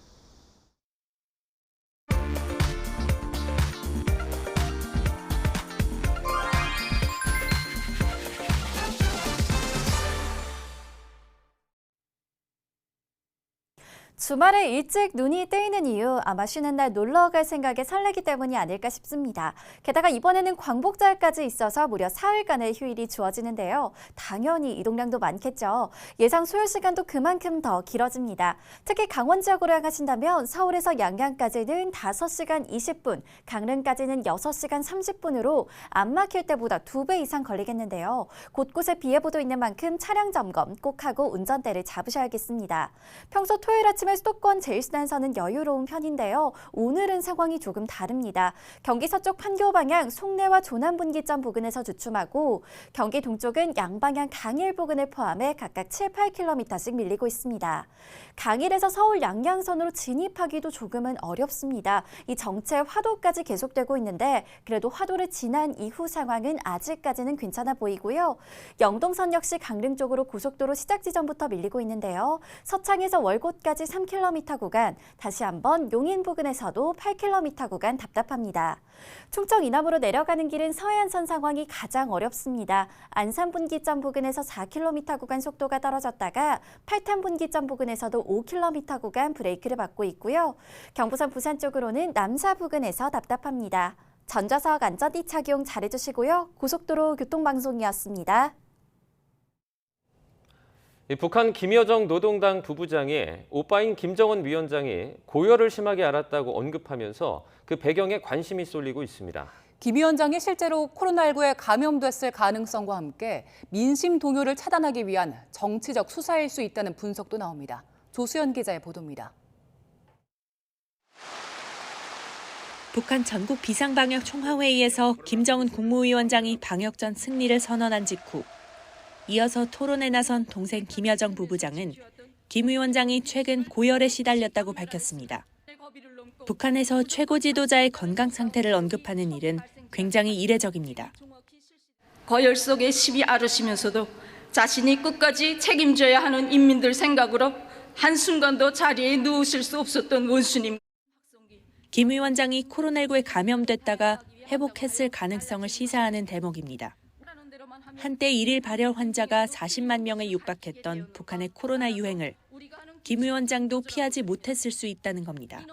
주말에 일찍 눈이 뜨이는 이유 아마 쉬는 날 놀러 갈 생각에 설레기 때문이 아닐까 싶습니다. 게다가 이번에는 광복절까지 있어서 무려 사흘간의 휴일이 주어지는데요. 당연히 이동량도 많겠죠. 예상 소요 시간도 그만큼 더 길어집니다. 특히 강원 지역으로 향하신다면 서울에서 양양까지는 5시간 20분, 강릉까지는 6시간 30분으로 안 막힐 때보다 2배 이상 걸리겠는데요. 곳곳에 비 예보도 있는 만큼 차량 점검 꼭 하고 운전대를 잡으셔야겠습니다. 평소 토요일 아침에 수도권 제1순환선은 여유로운 편인데요. 오늘은 상황이 조금 다릅니다. 경기 서쪽 판교 방향 송내와 조남 분기점 부근에서 주춤하고 경기 동쪽은 양방향 강일 부근을 포함해 각각 7, 8km씩 밀리고 있습니다. 강일에서 서울 양양선으로 진입하기도 조금은 어렵습니다. 이 정체 화도까지 계속되고 있는데 그래도 화도를 지난 이후 상황은 아직까지는 괜찮아 보이고요. 영동선 역시 강릉 쪽으로 고속도로 시작 지점부터 밀리고 있는데요. 서창에서 월곶까지 3km 구간, 다시 한번 용인 부근에서도 8km 구간 답답합니다. 충청 이남으로 내려가는 길은 서해안선 상황이 가장 어렵습니다. 안산 분기점 부근에서 4km 구간 속도가 떨어졌다가 팔탄 분기점 부근에서도 5km 구간 브레이크를 밟고 있고요. 경부선 부산 쪽으로는 남사 부근에서 답답합니다. 전좌석 안전띠 착용 잘해주시고요. 고속도로 교통방송이었습니다. 북한 김여정 노동당 부부장이 오빠인 김정은 위원장이 고열을 심하게 앓았다고 언급하면서 그 배경에 관심이 쏠리고 있습니다. 김 위원장이 실제로 코로나19에 감염됐을 가능성과 함께 민심 동요를 차단하기 위한 정치적 수사일 수 있다는 분석도 나옵니다. 조수연 기자의 보도입니다. 북한 전국 비상방역 총화회의에서 김정은 국무위원장이 방역전 승리를 선언한 직후 이어서 토론에 나선 동생 김여정 부부장은 김 위원장이 최근 고열에 시달렸다고 밝혔습니다. 북한에서 최고 지도자의 건강 상태를 언급하는 일은 굉장히 이례적입니다. 고열 속에 심히 앓으시면서도 자신이 끝까지 책임져야 하는 인민들 생각으로 한순간도 자리에 누우실 수 없었던 원수님. 김 위원장이 코로나19에 감염됐다가 회복했을 가능성을 시사하는 대목입니다. 한때 일일 발열 환자가 40만 명에 육박했던 북한의 코로나 유행을 김 위원장도 피하지 못했을 수 있다는 겁니다.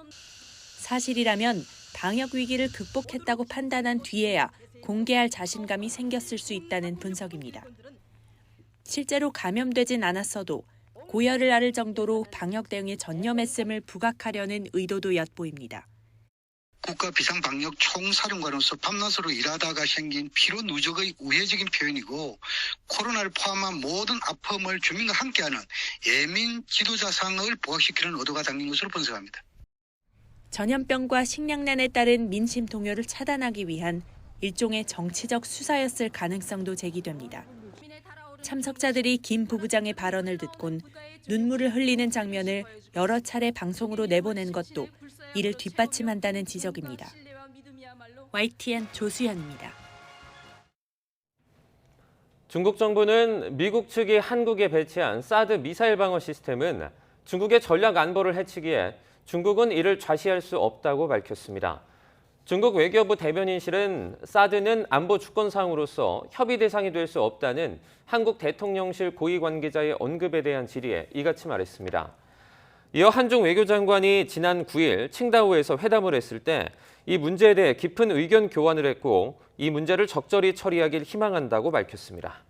사실이라면 방역 위기를 극복했다고 판단한 뒤에야 공개할 자신감이 생겼을 수 있다는 분석입니다. 실제로 감염되진 않았어도 고열을 앓을 정도로 방역 대응에 전념했음을 부각하려는 의도도 엿보입니다. 국가 비상방역 총사령관으로서 밤낮으로 일하다가 생긴 피로 누적의 우회적인 표현이고 코로나를 포함한 모든 아픔을 주민과 함께하는 예민 지도자상을 부각시키는 의도가 담긴 것으로 분석합니다. 전염병과 식량난에 따른 민심 동요를 차단하기 위한 일종의 정치적 수사였을 가능성도 제기됩니다. 참석자들이 김 부부장의 발언을 듣곤 눈물을 흘리는 장면을 여러 차례 방송으로 내보낸 것도 이를 뒷받침한다는 지적입니다. YTN 조수연입니다. 중국 정부는 미국 측이 한국에 배치한 사드 미사일 방어 시스템은 중국의 전략 안보를 해치기에 중국은 이를 좌시할 수 없다고 밝혔습니다. 중국 외교부 대변인실은 사드는 안보 주권사항으로서 협의 대상이 될 수 없다는 한국 대통령실 고위 관계자의 언급에 대한 질의에 이같이 말했습니다. 이어 한중 외교장관이 지난 9일 칭다오에서 회담을 했을 때 이 문제에 대해 깊은 의견 교환을 했고 이 문제를 적절히 처리하길 희망한다고 밝혔습니다.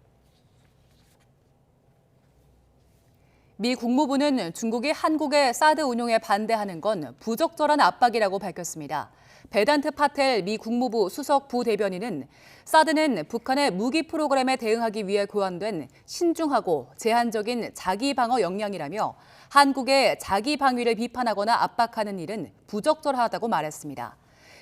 미 국무부는 중국이 한국의 사드 운용에 반대하는 건 부적절한 압박이라고 밝혔습니다. 베단트 파텔 미 국무부 수석 부대변인은 사드는 북한의 무기 프로그램에 대응하기 위해 고안된 신중하고 제한적인 자기 방어 역량이라며 한국의 자기 방위를 비판하거나 압박하는 일은 부적절하다고 말했습니다.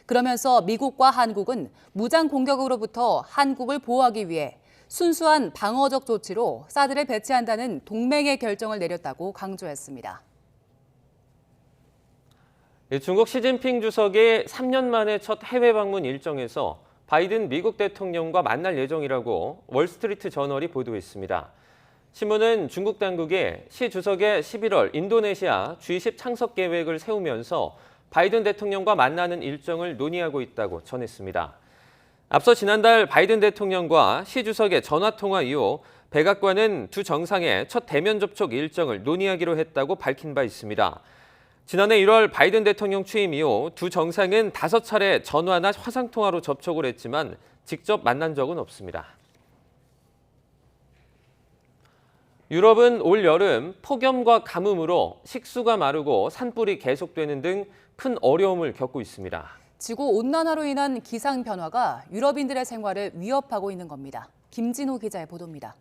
그러면서 미국과 한국은 무장 공격으로부터 한국을 보호하기 위해 순수한 방어적 조치로 사드를 배치한다는 동맹의 결정을 내렸다고 강조했습니다. 중국 시진핑 주석이 3년 만에 첫 해외 방문 일정에서 바이든 미국 대통령과 만날 예정이라고 월스트리트 저널이 보도했습니다. 신문은 중국 당국이 시 주석의 11월 인도네시아 G20 창석 계획을 세우면서 바이든 대통령과 만나는 일정을 논의하고 있다고 전했습니다. 앞서 지난달 바이든 대통령과 시 주석의 전화통화 이후 백악관은 두 정상의 첫 대면 접촉 일정을 논의하기로 했다고 밝힌 바 있습니다. 지난해 1월 바이든 대통령 취임 이후 두 정상은 5차례 전화나 화상통화로 접촉을 했지만 직접 만난 적은 없습니다. 유럽은 올 여름 폭염과 가뭄으로 식수가 마르고 산불이 계속되는 등 큰 어려움을 겪고 있습니다. 지구온난화로 인한 기상 변화가 유럽인들의 생활을 위협하고 있는 겁니다. 김진호 기자의 보도입니다.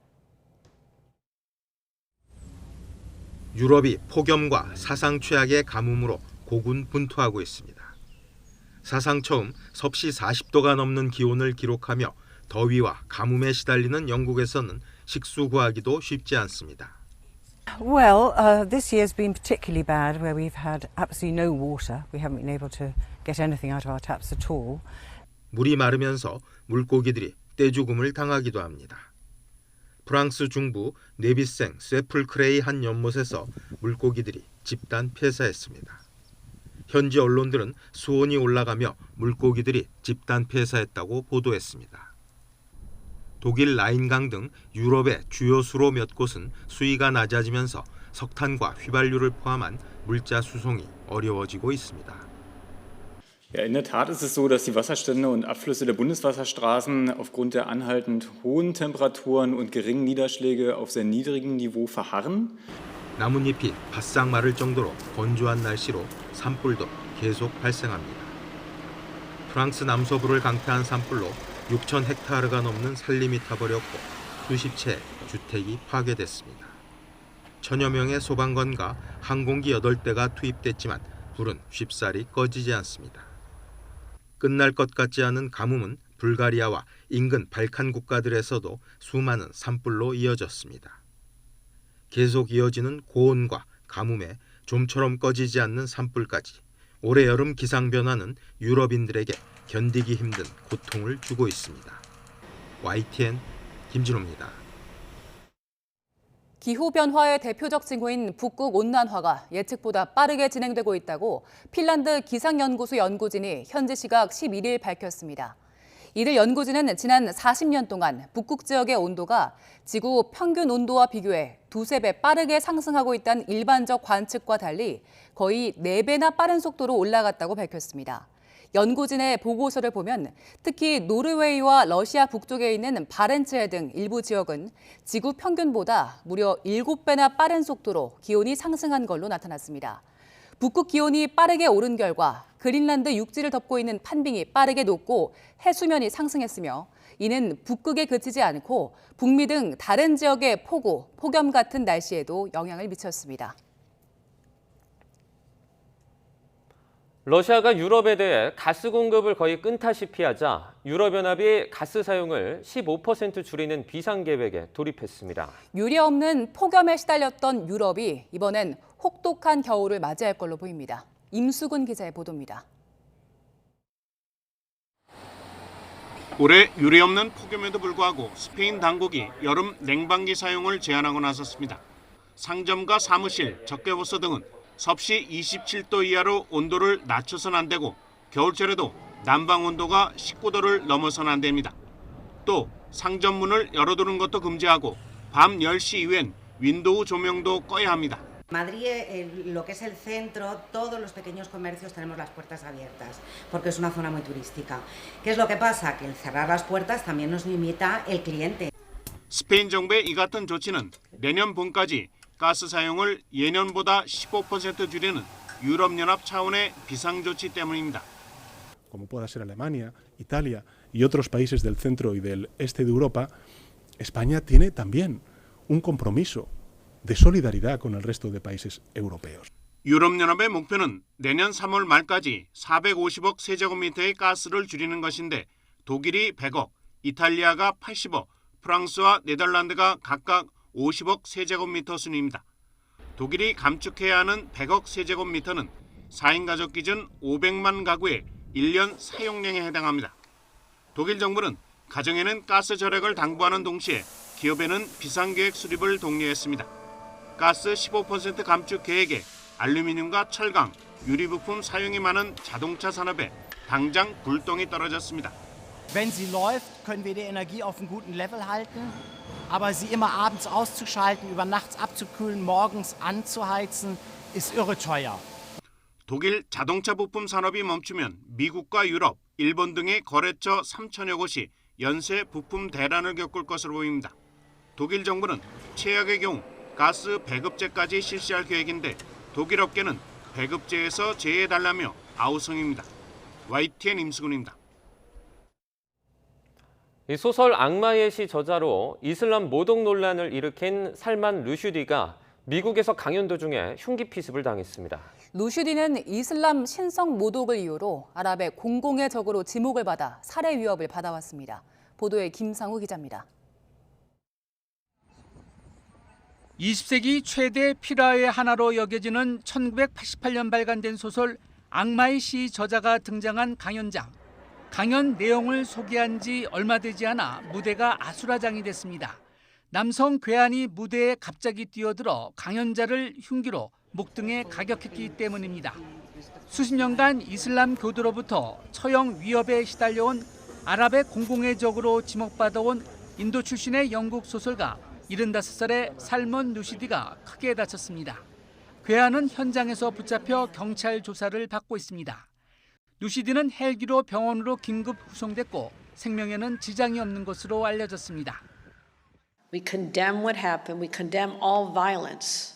유럽이 폭염과 사상 최악의 가뭄으로 고군분투하고 있습니다. 사상 처음 섭씨 40도가 넘는 기온을 기록하며 더위와 가뭄에 시달리는 영국에서는 식수 구하기도 쉽지 않습니다. Well, this year's been particularly bad where we've had absolutely no water. We haven't been able to get anything out of our taps at all. 물이 마르면서 물고기들이 떼죽음을 당하기도 합니다. 프랑스 중부 네비생 세풀크레이 한 연못에서 물고기들이 집단 폐사했습니다. 현지 언론들은 수온이 올라가며 물고기들이 집단 폐사했다고 보도했습니다. 독일 라인강 등 유럽의 주요 수로 몇 곳은 수위가 낮아지면서 석탄과 휘발유를 포함한 물자 수송이 어려워지고 있습니다. Ja, in der Tat ist es so, dass die Wasserstände und Abflüsse der Bundeswasserstraßen aufgrund der anhaltend hohen Temperaturen und geringen Niederschläge auf sehr niedrigem Niveau verharren. 나뭇잎이 바싹 마를 정도로 건조한 날씨로 산불도 계속 발생합니다. 프랑스 남서부를 강타한 산불로 6천 헥타르가 넘는 산림이 타버렸고 수십 채의 주택이 파괴됐습니다. 천여 명의 소방관과 항공기 8대가 투입됐지만 불은 쉽사리 꺼지지 않습니다. 끝날 것 같지 않은 가뭄은 불가리아와 인근 발칸 국가들에서도 수많은 산불로 이어졌습니다. 계속 이어지는 고온과 가뭄에 좀처럼 꺼지지 않는 산불까지 올해 여름 기상 변화는 유럽인들에게 견디기 힘든 고통을 주고 있습니다. YTN 김진호입니다. 기후변화의 대표적 징후인 북극 온난화가 예측보다 빠르게 진행되고 있다고 핀란드 기상연구소 연구진이 현지 시각 11일 밝혔습니다. 이들 연구진은 지난 40년 동안 북극 지역의 온도가 지구 평균 온도와 비교해 2~3배 빠르게 상승하고 있다는 일반적 관측과 달리 거의 4배나 빠른 속도로 올라갔다고 밝혔습니다. 연구진의 보고서를 보면 특히 노르웨이와 러시아 북쪽에 있는 바렌츠해 등 일부 지역은 지구 평균보다 무려 7배나 빠른 속도로 기온이 상승한 걸로 나타났습니다. 북극 기온이 빠르게 오른 결과 그린란드 육지를 덮고 있는 판빙이 빠르게 녹고 해수면이 상승했으며 이는 북극에 그치지 않고 북미 등 다른 지역의 폭우, 폭염 같은 날씨에도 영향을 미쳤습니다. 러시아가 유럽에 대해 가스 공급을 거의 끊다시피 하자 유럽연합이 가스 사용을 15% 줄이는 비상계획에 돌입했습니다. 유례없는 폭염에 시달렸던 유럽이 이번엔 혹독한 겨울을 맞이할 걸로 보입니다. 임수근 기자의 보도입니다. 올해 유례없는 폭염에도 불구하고 스페인 당국이 여름 냉방기 사용을 제한하고 나섰습니다. 상점과 사무실, 적개보소 등은 섭씨 27도 이하로 온도를 낮춰서는 안 되고 겨울철에도 난방 온도가 19도를 넘어서는 안 됩니다. 또 상점 문을 열어두는 것도 금지하고 밤 10시 이후엔 윈도우 조명도 꺼야 합니다. Madrid, lo que es el centro, todos los pequeños comercios tenemos las puertas abiertas, porque es una zona muy turística. ¿Qué es lo que pasa? Que el cerrar las puertas también nos limita el cliente. 스페인 정부의 이 같은 조치는 내년 봄까지 가스 사용을 예년보다 15% 줄이는 유럽연합 차원의 비상조치 때문입니다. Como pueda ser Alemania, Italia y otros países del centro y del este de Europa, España tiene también un compromiso de solidaridad con el resto de países europeos. 유럽연합의 목표는 내년 3월 말까지 450억 세제곱미터의 가스를 줄이는 것인데 독일이 100억, 이탈리아가 80억, 프랑스와 네덜란드가 각각 50억 세제곱미터 순입니다. 독일이 감축해야 하는 100억 세제곱미터는 4인 가족 기준 500만 가구의 1년 사용량에 해당합니다. 독일 정부는 가정에는 가스 절약을 당부하는 동시에 기업에는 비상계획 수립을 독려했습니다. 가스 15% 감축 계획에 알루미늄과 철강, 유리부품 사용이 많은 자동차 산업에 당장 굴덩이 떨어졌습니다. Wenn sie läuft, können wir die Energie auf einem guten Level halten. Aber sie immer abends auszuschalten, über nachts abzukühlen, morgens anzuheizen, ist irre teuer. 독일 자동차 부품 산업이 멈추면 미국과 유럽, 일본 등의 거래처 3천여 곳이 연쇄 부품 대란을 겪을 것으로 보입니다. 독일 정부는 최악의 경우 가스 배급제까지 실시할 계획인데 독일 업계는 배급제에서 제외해달라며 아우성입니다. YTN 임수근입니다. 이 소설 악마의 시 저자로 이슬람 모독 논란을 일으킨 살만 루슈디가 미국에서 강연 도중에 흉기 피습을 당했습니다. 루슈디는 이슬람 신성 모독을 이유로 아랍의 공공의 적으로 지목을 받아 살해 위협을 받아왔습니다. 보도에 김상우 기자입니다. 20세기 최대 필화의 하나로 여겨지는 1988년 발간된 소설 악마의 시 저자가 등장한 강연장. 강연 내용을 소개한 지 얼마 되지 않아 무대가 아수라장이 됐습니다. 남성 괴한이 무대에 갑자기 뛰어들어 강연자를 흉기로 목등에 가격했기 때문입니다. 수십 년간 이슬람 교도로부터 처형 위협에 시달려온 아랍의 공공의 적으로 지목받아온 인도 출신의 영국 소설가 75살의 살먼 루시디가 크게 다쳤습니다. 괴한은 현장에서 붙잡혀 경찰 조사를 받고 있습니다. 루시디는 헬기로 병원으로 긴급 후송됐고 생명에는 지장이 없는 것으로 알려졌습니다. We condemn what happened. We condemn all violence.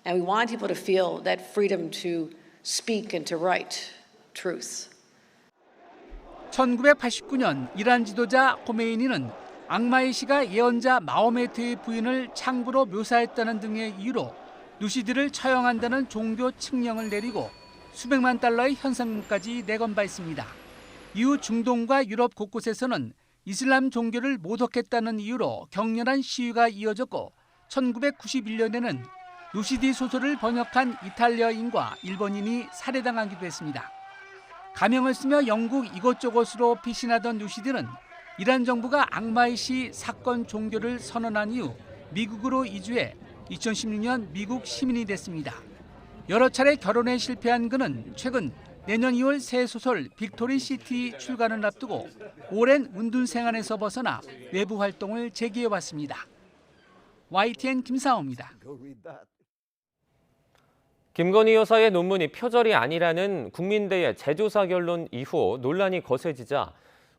And we want people to feel that freedom to speak and to write truth. 1989년 이란 지도자 호메이니는 악마의 시가 예언자 마호메트의 부인을 창부로 묘사했다는 등의 이유로 루시디를 처형한다는 종교 칙령을 내리고 수백만 달러의 현상금까지 내건 바 있습니다. 이후 중동과 유럽 곳곳에서는 이슬람 종교를 모독했다는 이유로 격렬한 시위가 이어졌고 1991년에는 루시디 소설을 번역한 이탈리아인과 일본인이 살해당하기도 했습니다. 가명을 쓰며 영국 이곳저곳으로 피신하던 루시디는 이란 정부가 악마의 시 사건 종교를 선언한 이후 미국으로 이주해 2016년 미국 시민이 됐습니다. 여러 차례 결혼에 실패한 그는 최근 내년 2월 새 소설 빅토리 시티 출간을 앞두고 오랜 은둔 생활에서 벗어나 외부 활동을 재개해왔습니다. YTN 김상호입니다. 김건희 여사의 논문이 표절이 아니라는 국민대의 재조사 결론 이후 논란이 거세지자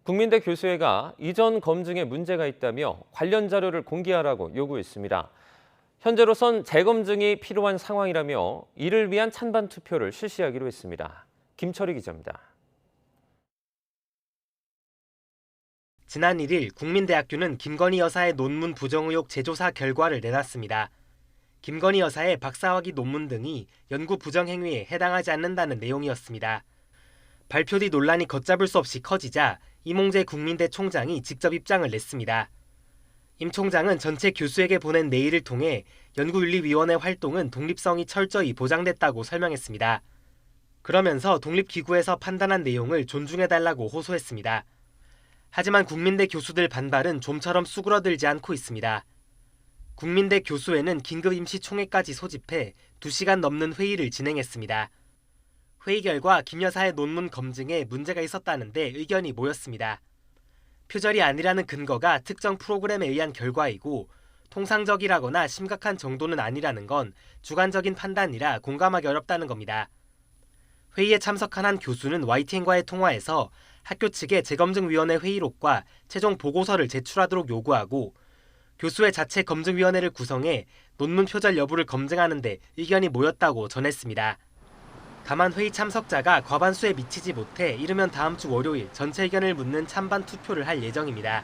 국민대 교수회가 이전 검증에 문제가 있다며 관련 자료를 공개하라고 요구했습니다. 현재로선 재검증이 필요한 상황이라며 이를 위한 찬반 투표를 실시하기로 했습니다. 김철희 기자입니다. 지난 1일 국민대학교는 김건희 여사의 논문 부정 의혹 재조사 결과를 내놨습니다. 김건희 여사의 박사학위 논문 등이 연구 부정 행위에 해당하지 않는다는 내용이었습니다. 발표 뒤 논란이 걷잡을 수 없이 커지자 이몽재 국민대 총장이 직접 입장을 냈습니다. 임 총장은 전체 교수에게 보낸 메일을 통해 연구윤리위원회 활동은 독립성이 철저히 보장됐다고 설명했습니다. 그러면서 독립기구에서 판단한 내용을 존중해달라고 호소했습니다. 하지만 국민대 교수들 반발은 좀처럼 수그러들지 않고 있습니다. 국민대 교수회는 긴급 임시총회까지 소집해 2시간 넘는 회의를 진행했습니다. 회의 결과 김 여사의 논문 검증에 문제가 있었다는데 의견이 모였습니다. 표절이 아니라는 근거가 특정 프로그램에 의한 결과이고 통상적이라거나 심각한 정도는 아니라는 건 주관적인 판단이라 공감하기 어렵다는 겁니다. 회의에 참석한 한 교수는 YTN과의 통화에서 학교 측에 재검증위원회 회의록과 최종 보고서를 제출하도록 요구하고 교수회 자체 검증위원회를 구성해 논문 표절 여부를 검증하는 데 의견이 모였다고 전했습니다. 다만 회의 참석자가 과반수에 미치지 못해 이르면 다음 주 월요일 전체 의견을 묻는 찬반 투표를 할 예정입니다.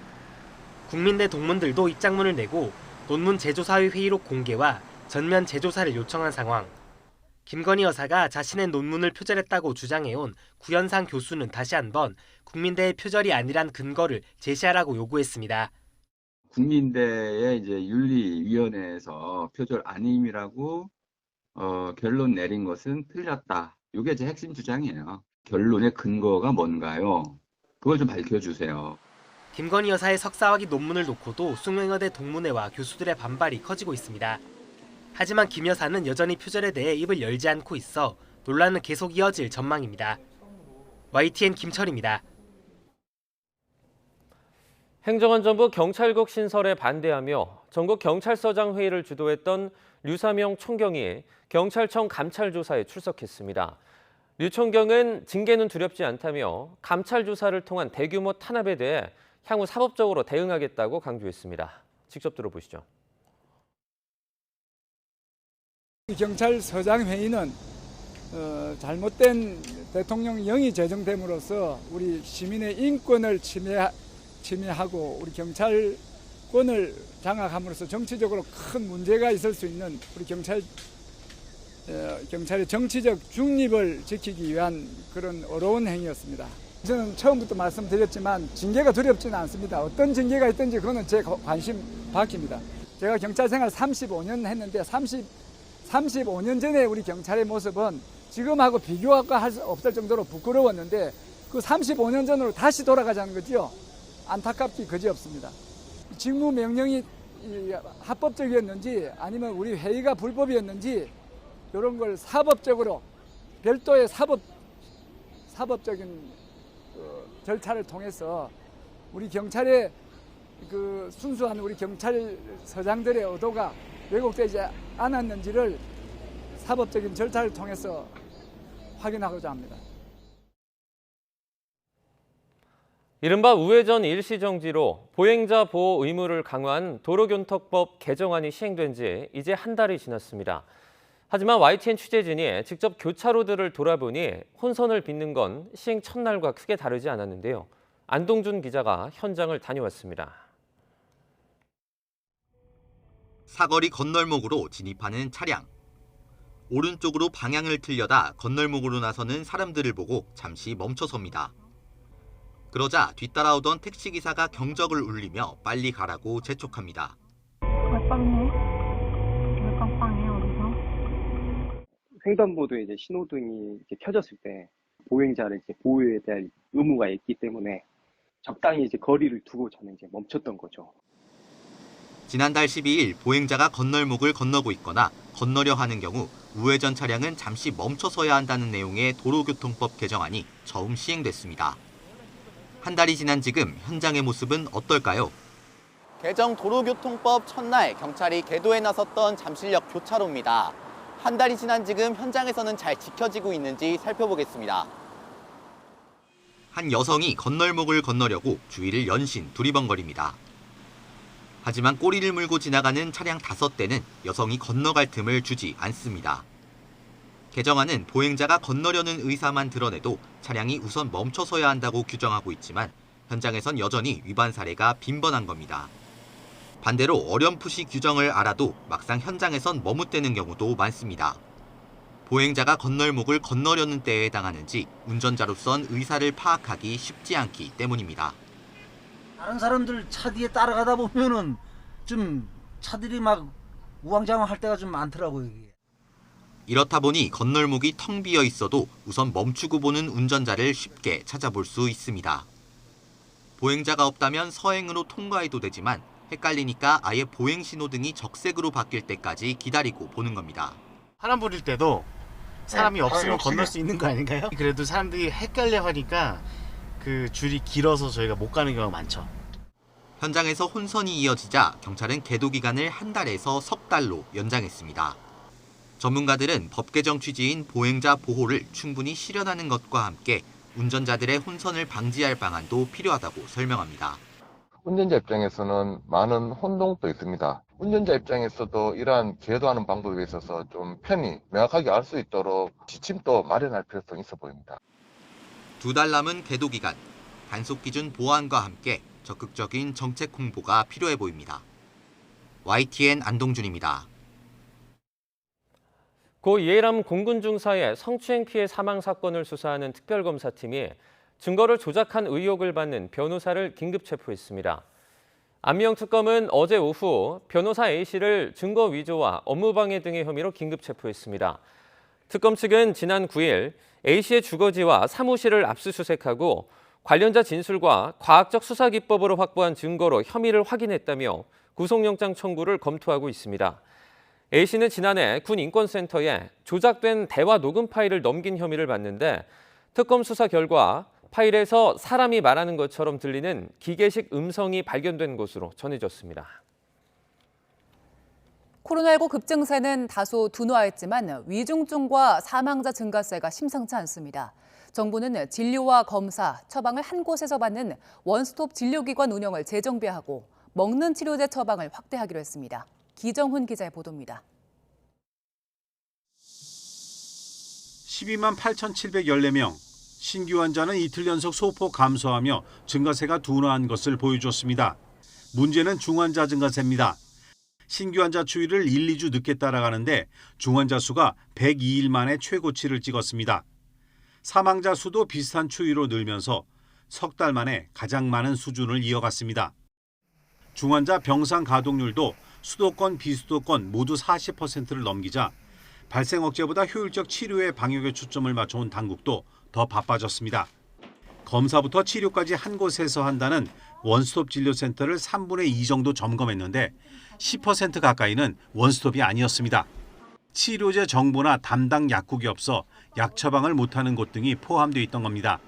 국민대 동문들도 입장문을 내고 논문 재조사의 회의록 공개와 전면 재조사를 요청한 상황. 김건희 여사가 자신의 논문을 표절했다고 주장해온 구현상 교수는 다시 한번 국민대의 표절이 아니란 근거를 제시하라고 요구했습니다. 국민대의 이제 윤리위원회에서 표절 아님이라고 결론 내린 것은 틀렸다. 이게 제 핵심 주장이에요. 결론의 근거가 뭔가요? 그걸 좀 밝혀주세요. 김건희 여사의 석사학위 논문을 놓고도 숭명여대 동문회와 교수들의 반발이 커지고 있습니다. 하지만 김 여사는 여전히 표절에 대해 입을 열지 않고 있어 논란은 계속 이어질 전망입니다. YTN 김철입니다. 행정안전부 경찰국 신설에 반대하며 전국 경찰서장 회의를 주도했던 류사명 총경이 경찰청 감찰조사에 출석했습니다. 류총경은 징계는 두렵지 않다며 감찰 조사를 통한 대규모 탄압에 대해 향후 사법적으로 대응하겠다고 강조했습니다. 직접 들어보시죠. 경찰서장 회의는 잘못된 대통령령이 제정됨으로써 우리 시민의 인권을 침해하고 우리 경찰권을 장악함으로써 정치적으로 큰 문제가 있을 수 있는 우리 경찰의 정치적 중립을 지키기 위한 그런 어려운 행위였습니다. 저는 처음부터 말씀드렸지만 징계가 두렵지는 않습니다. 어떤 징계가 있든지 그거는 제 관심 밖입니다. 제가 경찰 생활 35년 했는데 35년 전에 우리 경찰의 모습은 지금하고 비교할 수 없을 정도로 부끄러웠는데 그 35년 전으로 다시 돌아가자는 거죠. 안타깝기 그지없습니다. 직무 명령이 합법적이었는지 아니면 우리 회의가 불법이었는지 이런 걸 사법적으로 별도의 사법적인 절차를 통해서 우리 경찰의 그 순수한 우리 경찰서장들의 의도가 왜곡되지 않았는지를 사법적인 절차를 통해서 확인하고자 합니다. 이른바 우회전 일시정지로 보행자 보호 의무를 강화한 도로교통법 개정안이 시행된 지 이제 한 달이 지났습니다. 하지만 YTN 취재진이 직접 교차로들을 돌아보니 혼선을 빚는 건 시행 첫날과 크게 다르지 않았는데요. 안동준 기자가 현장을 다녀왔습니다. 사거리 건널목으로 진입하는 차량. 오른쪽으로 방향을 틀려다 건널목으로 나서는 사람들을 보고 잠시 멈춰섭니다. 그러자 뒤따라오던 택시기사가 경적을 울리며 빨리 가라고 재촉합니다. 횡단보도에 이제 신호등이 이제 켜졌을 때 보행자를 이제 보호에 대한 의무가 있기 때문에 적당히 이제 거리를 두고 저는 이제 멈췄던 거죠. 지난달 12일 보행자가 건널목을 건너고 있거나 건너려 하는 경우 우회전 차량은 잠시 멈춰서야 한다는 내용의 도로교통법 개정안이 처음 시행됐습니다. 한 달이 지난 지금 현장의 모습은 어떨까요? 개정 도로교통법 첫날 경찰이 계도에 나섰던 잠실역 교차로입니다. 한 달이 지난 지금 현장에서는 잘 지켜지고 있는지 살펴보겠습니다. 한 여성이 건널목을 건너려고 주위를 연신 두리번거립니다. 하지만 꼬리를 물고 지나가는 차량 5대는 여성이 건너갈 틈을 주지 않습니다. 개정안은 보행자가 건너려는 의사만 드러내도 차량이 우선 멈춰서야 한다고 규정하고 있지만 현장에선 여전히 위반 사례가 빈번한 겁니다. 반대로 어렴풋이 규정을 알아도 막상 현장에선 머뭇대는 경우도 많습니다. 보행자가 건널목을 건너려는 때에 해당하는지 운전자로선 의사를 파악하기 쉽지 않기 때문입니다. 다른 사람들 차 뒤에 따라가다 보면은 좀 차들이 막 우왕좌왕할 때가 좀 많더라고요. 이게. 이렇다 보니 건널목이 텅 비어 있어도 우선 멈추고 보는 운전자를 쉽게 찾아볼 수 있습니다. 보행자가 없다면 서행으로 통과해도 되지만 헷갈리니까 아예 보행 신호등이 적색으로 바뀔 때까지 기다리고 보는 겁니다. 파란 불일 때도 사람이 없으면 건널 수 있는 거 아닌가요? 그래도 사람들이 헷갈려 하니까 그 줄이 길어서 저희가 못 가는 경우가 많죠. 현장에서 혼선이 이어지자 경찰은 계도 기간을 한 달에서 석 달로 연장했습니다. 전문가들은 법 개정 취지인 보행자 보호를 충분히 실현하는 것과 함께 운전자들의 혼선을 방지할 방안도 필요하다고 설명합니다. 운전자 입장에서는 많은 혼동도 있습니다. 운전자 입장에서도 이러한 계도하는 방법에 있어서 좀 편히 명확하게 알 수 있도록 지침도 마련할 필요성이 있어 보입니다. 2달 남은 계도 기간, 단속 기준 보완과 함께 적극적인 정책 홍보가 필요해 보입니다. YTN 안동준입니다. 고 이해람 공군 중사의 성추행 피해 사망 사건을 수사하는 특별검사팀이 증거를 조작한 의혹을 받는 변호사를 긴급 체포했습니다. 안미영 특검은 어제 오후 변호사 A씨를 증거 위조와 업무방해 등의 혐의로 긴급 체포했습니다. 특검 측은 지난 9일 A씨의 주거지와 사무실을 압수수색하고 관련자 진술과 과학적 수사 기법으로 확보한 증거로 혐의를 확인했다며 구속영장 청구를 검토하고 있습니다. A씨는 지난해 군인권센터에 조작된 대화 녹음 파일을 넘긴 혐의를 받는데 특검 수사 결과 파일에서 사람이 말하는 것처럼 들리는 기계식 음성이 발견된 것으로 전해졌습니다. 코로나19 급증세는 다소 둔화했지만 위중증과 사망자 증가세가 심상치 않습니다. 정부는 진료와 검사, 처방을 한 곳에서 받는 원스톱 진료기관 운영을 재정비하고 먹는 치료제 처방을 확대하기로 했습니다. 기정훈 기자의 보도입니다. 12만 8,714명, 신규 환자는 이틀 연속 소폭 감소하며 증가세가 둔화한 것을 보여줬습니다. 문제는 중환자 증가세입니다. 신규 환자 추이를 1, 2주 늦게 따라가는데 중환자 수가 102일 만에 최고치를 찍었습니다. 사망자 수도 비슷한 추이로 늘면서 석 달 만에 가장 많은 수준을 이어갔습니다. 중환자 병상 가동률도 수도권, 비수도권 모두 40%를 넘기자 발생 억제보다 효율적 치료에 방역에 초점을 맞춰온 당국도 더 바빠졌습니다. 검사부터 치료까지 한 곳에서 한다는 원스톱 진료센터를 3분의 2 정도 점검했는데 10% 가까이는 원스톱이 아니었습니다. 치료제 정보나 담당 약국이 없어 약 처방을 못하는 곳 등이 포함되어 있던 겁니다.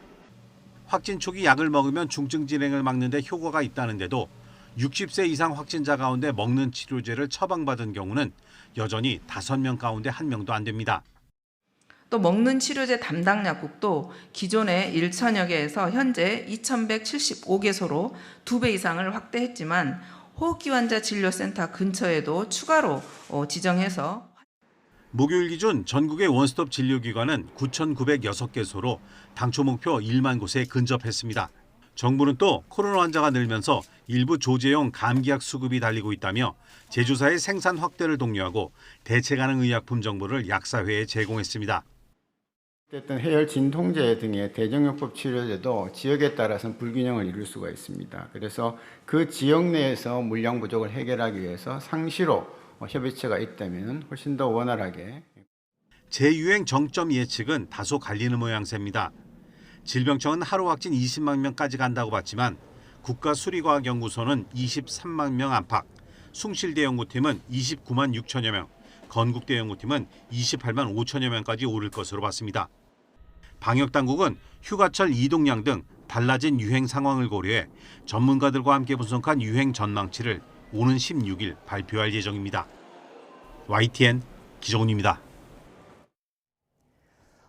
확진 초기 약을 먹으면 중증 진행을 막는 데 효과가 있다는데도 60세 이상 확진자 가운데 먹는 치료제를 처방받은 경우는 여전히 5명 가운데 1명도 안 됩니다. 또 먹는 치료제 담당 약국도 기존의 1,000여 개에서 현재 2,175개소로 2배 이상을 확대했지만 호흡기 환자 진료센터 근처에도 추가로 지정해서 목요일 기준 전국의 원스톱 진료기관은 9,906개소로 당초 목표 1만 곳에 근접했습니다. 정부는 또 코로나 환자가 늘면서 일부 조제용 감기약 수급이 달리고 있다며 제조사의 생산 확대를 독려하고 대체 가능 의약품 정보를 약사회에 제공했습니다. 어쨌든 해열 진통제 등의 대정요법 치료제도 지역에 따라서는 불균형을 이룰 수가 있습니다. 그래서 그 지역 내에서 물량 부족을 해결하기 위해서 상시로 협의체가 있다면 훨씬 더 원활하게. 재유행 정점 예측은 다소 갈리는 모양새입니다. 질병청은 하루 확진 20만 명까지 간다고 봤지만 국가수리과학연구소는 23만 명 안팎, 숭실대 연구팀은 29만 6천여 명, 건국대 연구팀은 28만 5천여 명까지 오를 것으로 봤습니다. 방역당국은 휴가철 이동량 등 달라진 유행 상황을 고려해 전문가들과 함께 분석한 유행 전망치를 오는 16일 발표할 예정입니다. YTN 기정훈입니다.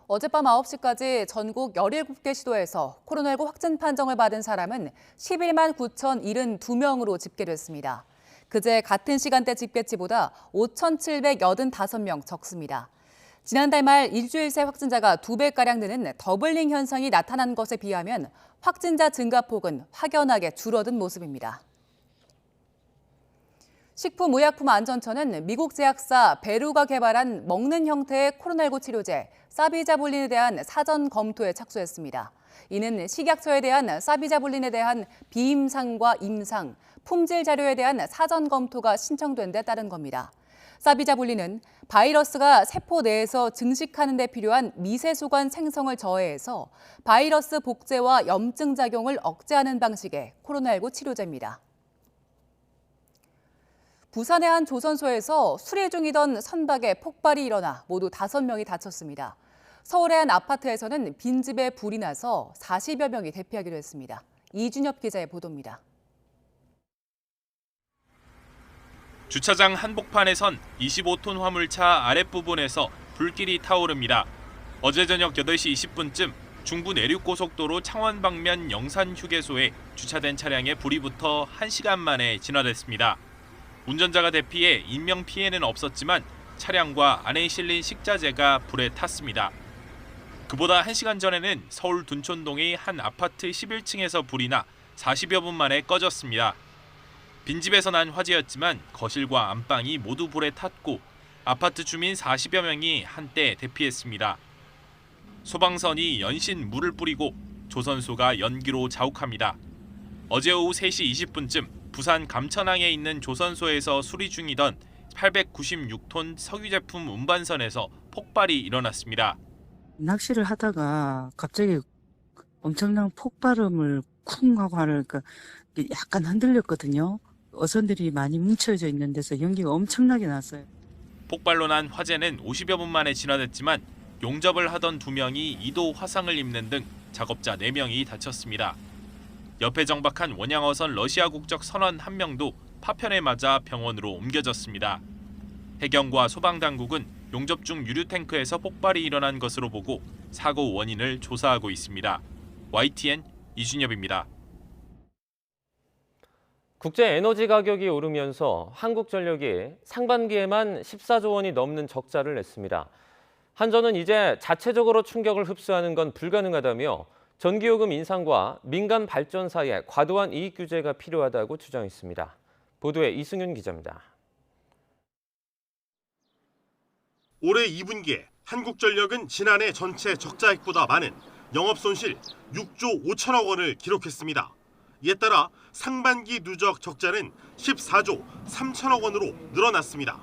어젯밤 9시까지 전국 17개 시도에서 코로나19 확진 판정을 받은 사람은 11만 9,072명으로 집계됐습니다. 그제 같은 시간대 집계치보다 5,785명 적습니다. 지난달 말 일주일 새 확진자가 2배가량 느는 더블링 현상이 나타난 것에 비하면 확진자 증가폭은 확연하게 줄어든 모습입니다. 식품의약품안전처는 미국 제약사 베루가 개발한 먹는 형태의 코로나19 치료제 사비자볼린에 대한 사전 검토에 착수했습니다. 이는 식약처에 대한 사비자볼린에 대한 비임상과 임상, 품질 자료에 대한 사전 검토가 신청된 데 따른 겁니다. 사비자볼린은 바이러스가 세포 내에서 증식하는 데 필요한 미세수관 생성을 저해해서 바이러스 복제와 염증 작용을 억제하는 방식의 코로나19 치료제입니다. 부산의 한 조선소에서 수리 중이던 선박에 폭발이 일어나 모두 5명이 다쳤습니다. 서울의 한 아파트에서는 빈집에 불이 나서 40여 명이 대피하기로 했습니다. 이준엽 기자의 보도입니다. 주차장 한복판에선 25톤 화물차 아랫부분에서 불길이 타오릅니다. 어제 저녁 8시 20분쯤 중부 내륙고속도로 창원 방면 영산 휴게소에 주차된 차량에 불이 붙어 1시간 만에 진화됐습니다. 운전자가 대피해 인명피해는 없었지만 차량과 안에 실린 식자재가 불에 탔습니다. 그보다 1시간 전에는 서울 둔촌동의 한 아파트 11층에서 불이 나 40여 분 만에 꺼졌습니다. 빈집에서 난 화재였지만 거실과 안방이 모두 불에 탔고 아파트 주민 40여 명이 한때 대피했습니다. 소방선이 연신 물을 뿌리고 조선소가 연기로 자욱합니다. 어제 오후 3시 20분쯤 부산 감천항에 있는 조선소에서 수리 중이던 896톤 석유 제품 운반선에서 폭발이 일어났습니다. 낚시를 하다가 갑자기 엄청난 폭발음을 쿵 하고 하니까 약간 흔들렸거든요. 어선들이 많이 뭉쳐져 있는 데서 연기가 엄청나게 났어요. 폭발로 난 화재는 50여 분 만에 진화됐지만 용접을 하던 2명이 2도 화상을 입는 등 작업자 4명이 다쳤습니다. 옆에 정박한 원양어선 러시아 국적 선원 1명도 파편에 맞아 병원으로 옮겨졌습니다. 해경과 소방당국은 용접 중 유류 탱크에서 폭발이 일어난 것으로 보고 사고 원인을 조사하고 있습니다. YTN 이준엽입니다. 국제 에너지 가격이 오르면서 한국전력이 상반기에만 14조 원이 넘는 적자를 냈습니다. 한전은 이제 자체적으로 충격을 흡수하는 건 불가능하다며 전기요금 인상과 민간 발전사의 과도한 이익 규제가 필요하다고 주장했습니다. 보도에 이승윤 기자입니다. 올해 2분기에 한국전력은 지난해 전체 적자액보다 많은 영업손실 6조 5천억 원을 기록했습니다. 이에 따라 상반기 누적 적자는 14조 3천억 원으로 늘어났습니다.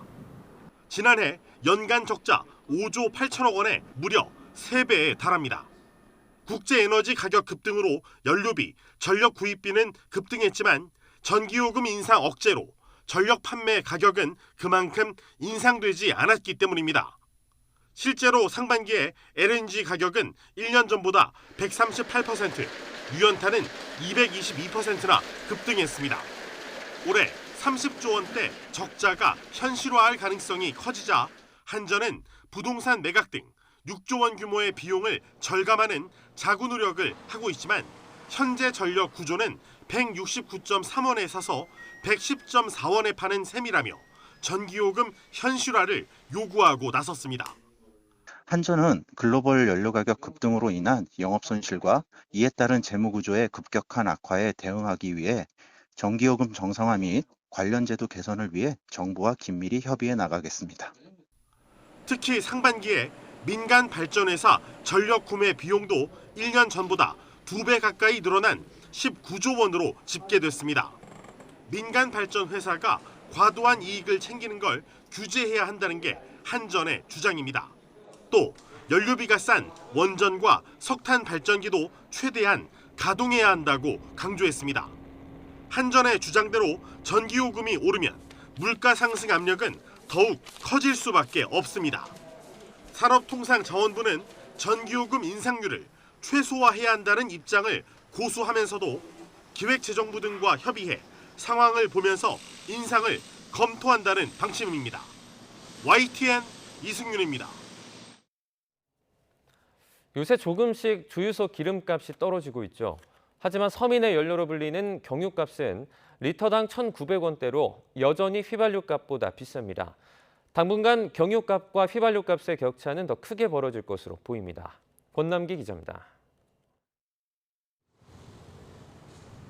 지난해 연간 적자 5조 8천억 원에 무려 3배에 달합니다. 국제에너지 가격 급등으로 연료비, 전력 구입비는 급등했지만 전기요금 인상 억제로 전력 판매 가격은 그만큼 인상되지 않았기 때문입니다. 실제로 상반기에 LNG 가격은 1년 전보다 138%, 유연탄은 222%나 급등했습니다. 올해 30조 원대 적자가 현실화할 가능성이 커지자 한전은 부동산 매각 등 6조 원 규모의 비용을 절감하는 자구 노력을 하고 있지만 현재 전력 구조는 169.3원에 사서 110.4원에 파는 셈이라며 전기요금 현실화를 요구하고 나섰습니다. 한전은 글로벌 연료 가격 급등으로 인한 영업 손실과 이에 따른 재무 구조의 급격한 악화에 대응하기 위해 전기요금 정상화 및 관련 제도 개선을 위해 정부와 긴밀히 협의해 나가겠습니다. 특히 상반기에 민간 발전회사 전력 구매 비용도 1년 전보다 2배 가까이 늘어난 19조 원으로 집계됐습니다. 민간 발전 회사가 과도한 이익을 챙기는 걸 규제해야 한다는 게 한전의 주장입니다. 또 연료비가 싼 원전과 석탄 발전기도 최대한 가동해야 한다고 강조했습니다. 한전의 주장대로 전기요금이 오르면 물가 상승 압력은 더욱 커질 수밖에 없습니다. 산업통상자원부는 전기요금 인상률을 최소화해야 한다는 입장을 고수하면서도 기획재정부 등과 협의해 상황을 보면서 인상을 검토한다는 방침입니다. YTN 이승윤입니다. 요새 조금씩 주유소 기름값이 떨어지고 있죠. 하지만 서민의 연료로 불리는 경유값은 리터당 1,900원대로 여전히 휘발유값보다 비쌉니다. 당분간 경유값과 휘발유값의 격차는 더 크게 벌어질 것으로 보입니다. 권남기 기자입니다.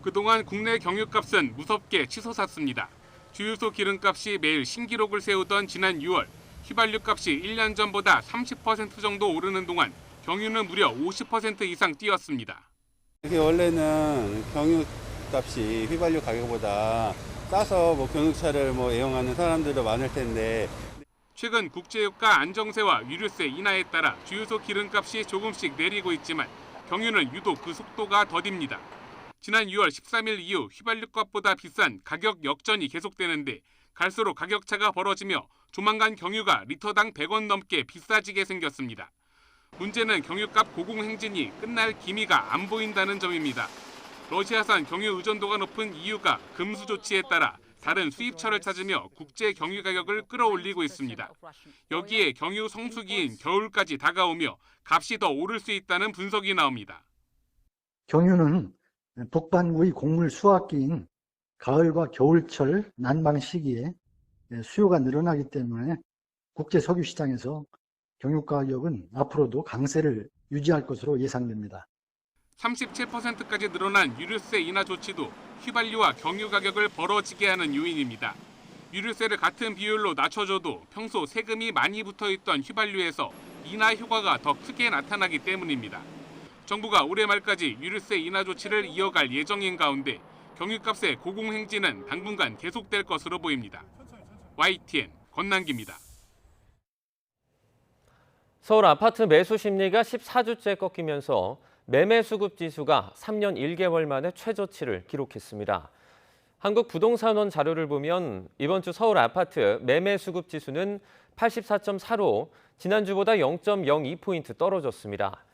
그동안 국내 경유값은 무섭게 치솟았습니다. 주유소 기름값이 매일 신기록을 세우던 지난 6월, 휘발유값이 1년 전보다 30% 정도 오르는 동안 경유는 무려 50% 이상 뛰었습니다. 이게 원래는 경유값이 휘발유 가격보다 싸서 경유차를 애용하는 사람들도 많을 텐데 최근 국제유가 안정세와 유류세 인하에 따라 주유소 기름값이 조금씩 내리고 있지만 경유는 유독 그 속도가 더딥니다. 지난 6월 13일 이후 휘발유값보다 비싼 가격 역전이 계속되는데 갈수록 가격차가 벌어지며 조만간 경유가 리터당 100원 넘게 비싸지게 생겼습니다. 문제는 경유값 고공행진이 끝날 기미가 안 보인다는 점입니다. 러시아산 경유 의존도가 높은 EU가 금수 조치에 따라 다른 수입처를 찾으며 국제 경유 가격을 끌어올리고 있습니다. 여기에 경유 성수기인 겨울까지 다가오며 값이 더 오를 수 있다는 분석이 나옵니다. 경유는 북반구의 곡물 수확기인 가을과 겨울철 난방 시기에 수요가 늘어나기 때문에 국제 석유 시장에서 경유 가격은 앞으로도 강세를 유지할 것으로 예상됩니다. 37%까지 늘어난 유류세 인하 조치도 휘발유와 경유 가격을 벌어지게 하는 요인입니다. 유류세를 같은 비율로 낮춰줘도 평소 세금이 많이 붙어있던 휘발유에서 인하 효과가 더 크게 나타나기 때문입니다. 정부가 올해 말까지 유류세 인하 조치를 이어갈 예정인 가운데 경유값의 고공행진은 당분간 계속될 것으로 보입니다. YTN 권남기입니다. 서울 아파트 매수 심리가 14주째 꺾이면서 매매 수급 지수가 3년 1개월 만에 최저치를 기록했습니다. 한국부동산원 자료를 보면 이번 주 서울 아파트 매매 수급 지수는 84.4로 지난주보다 0.02포인트 떨어졌습니다.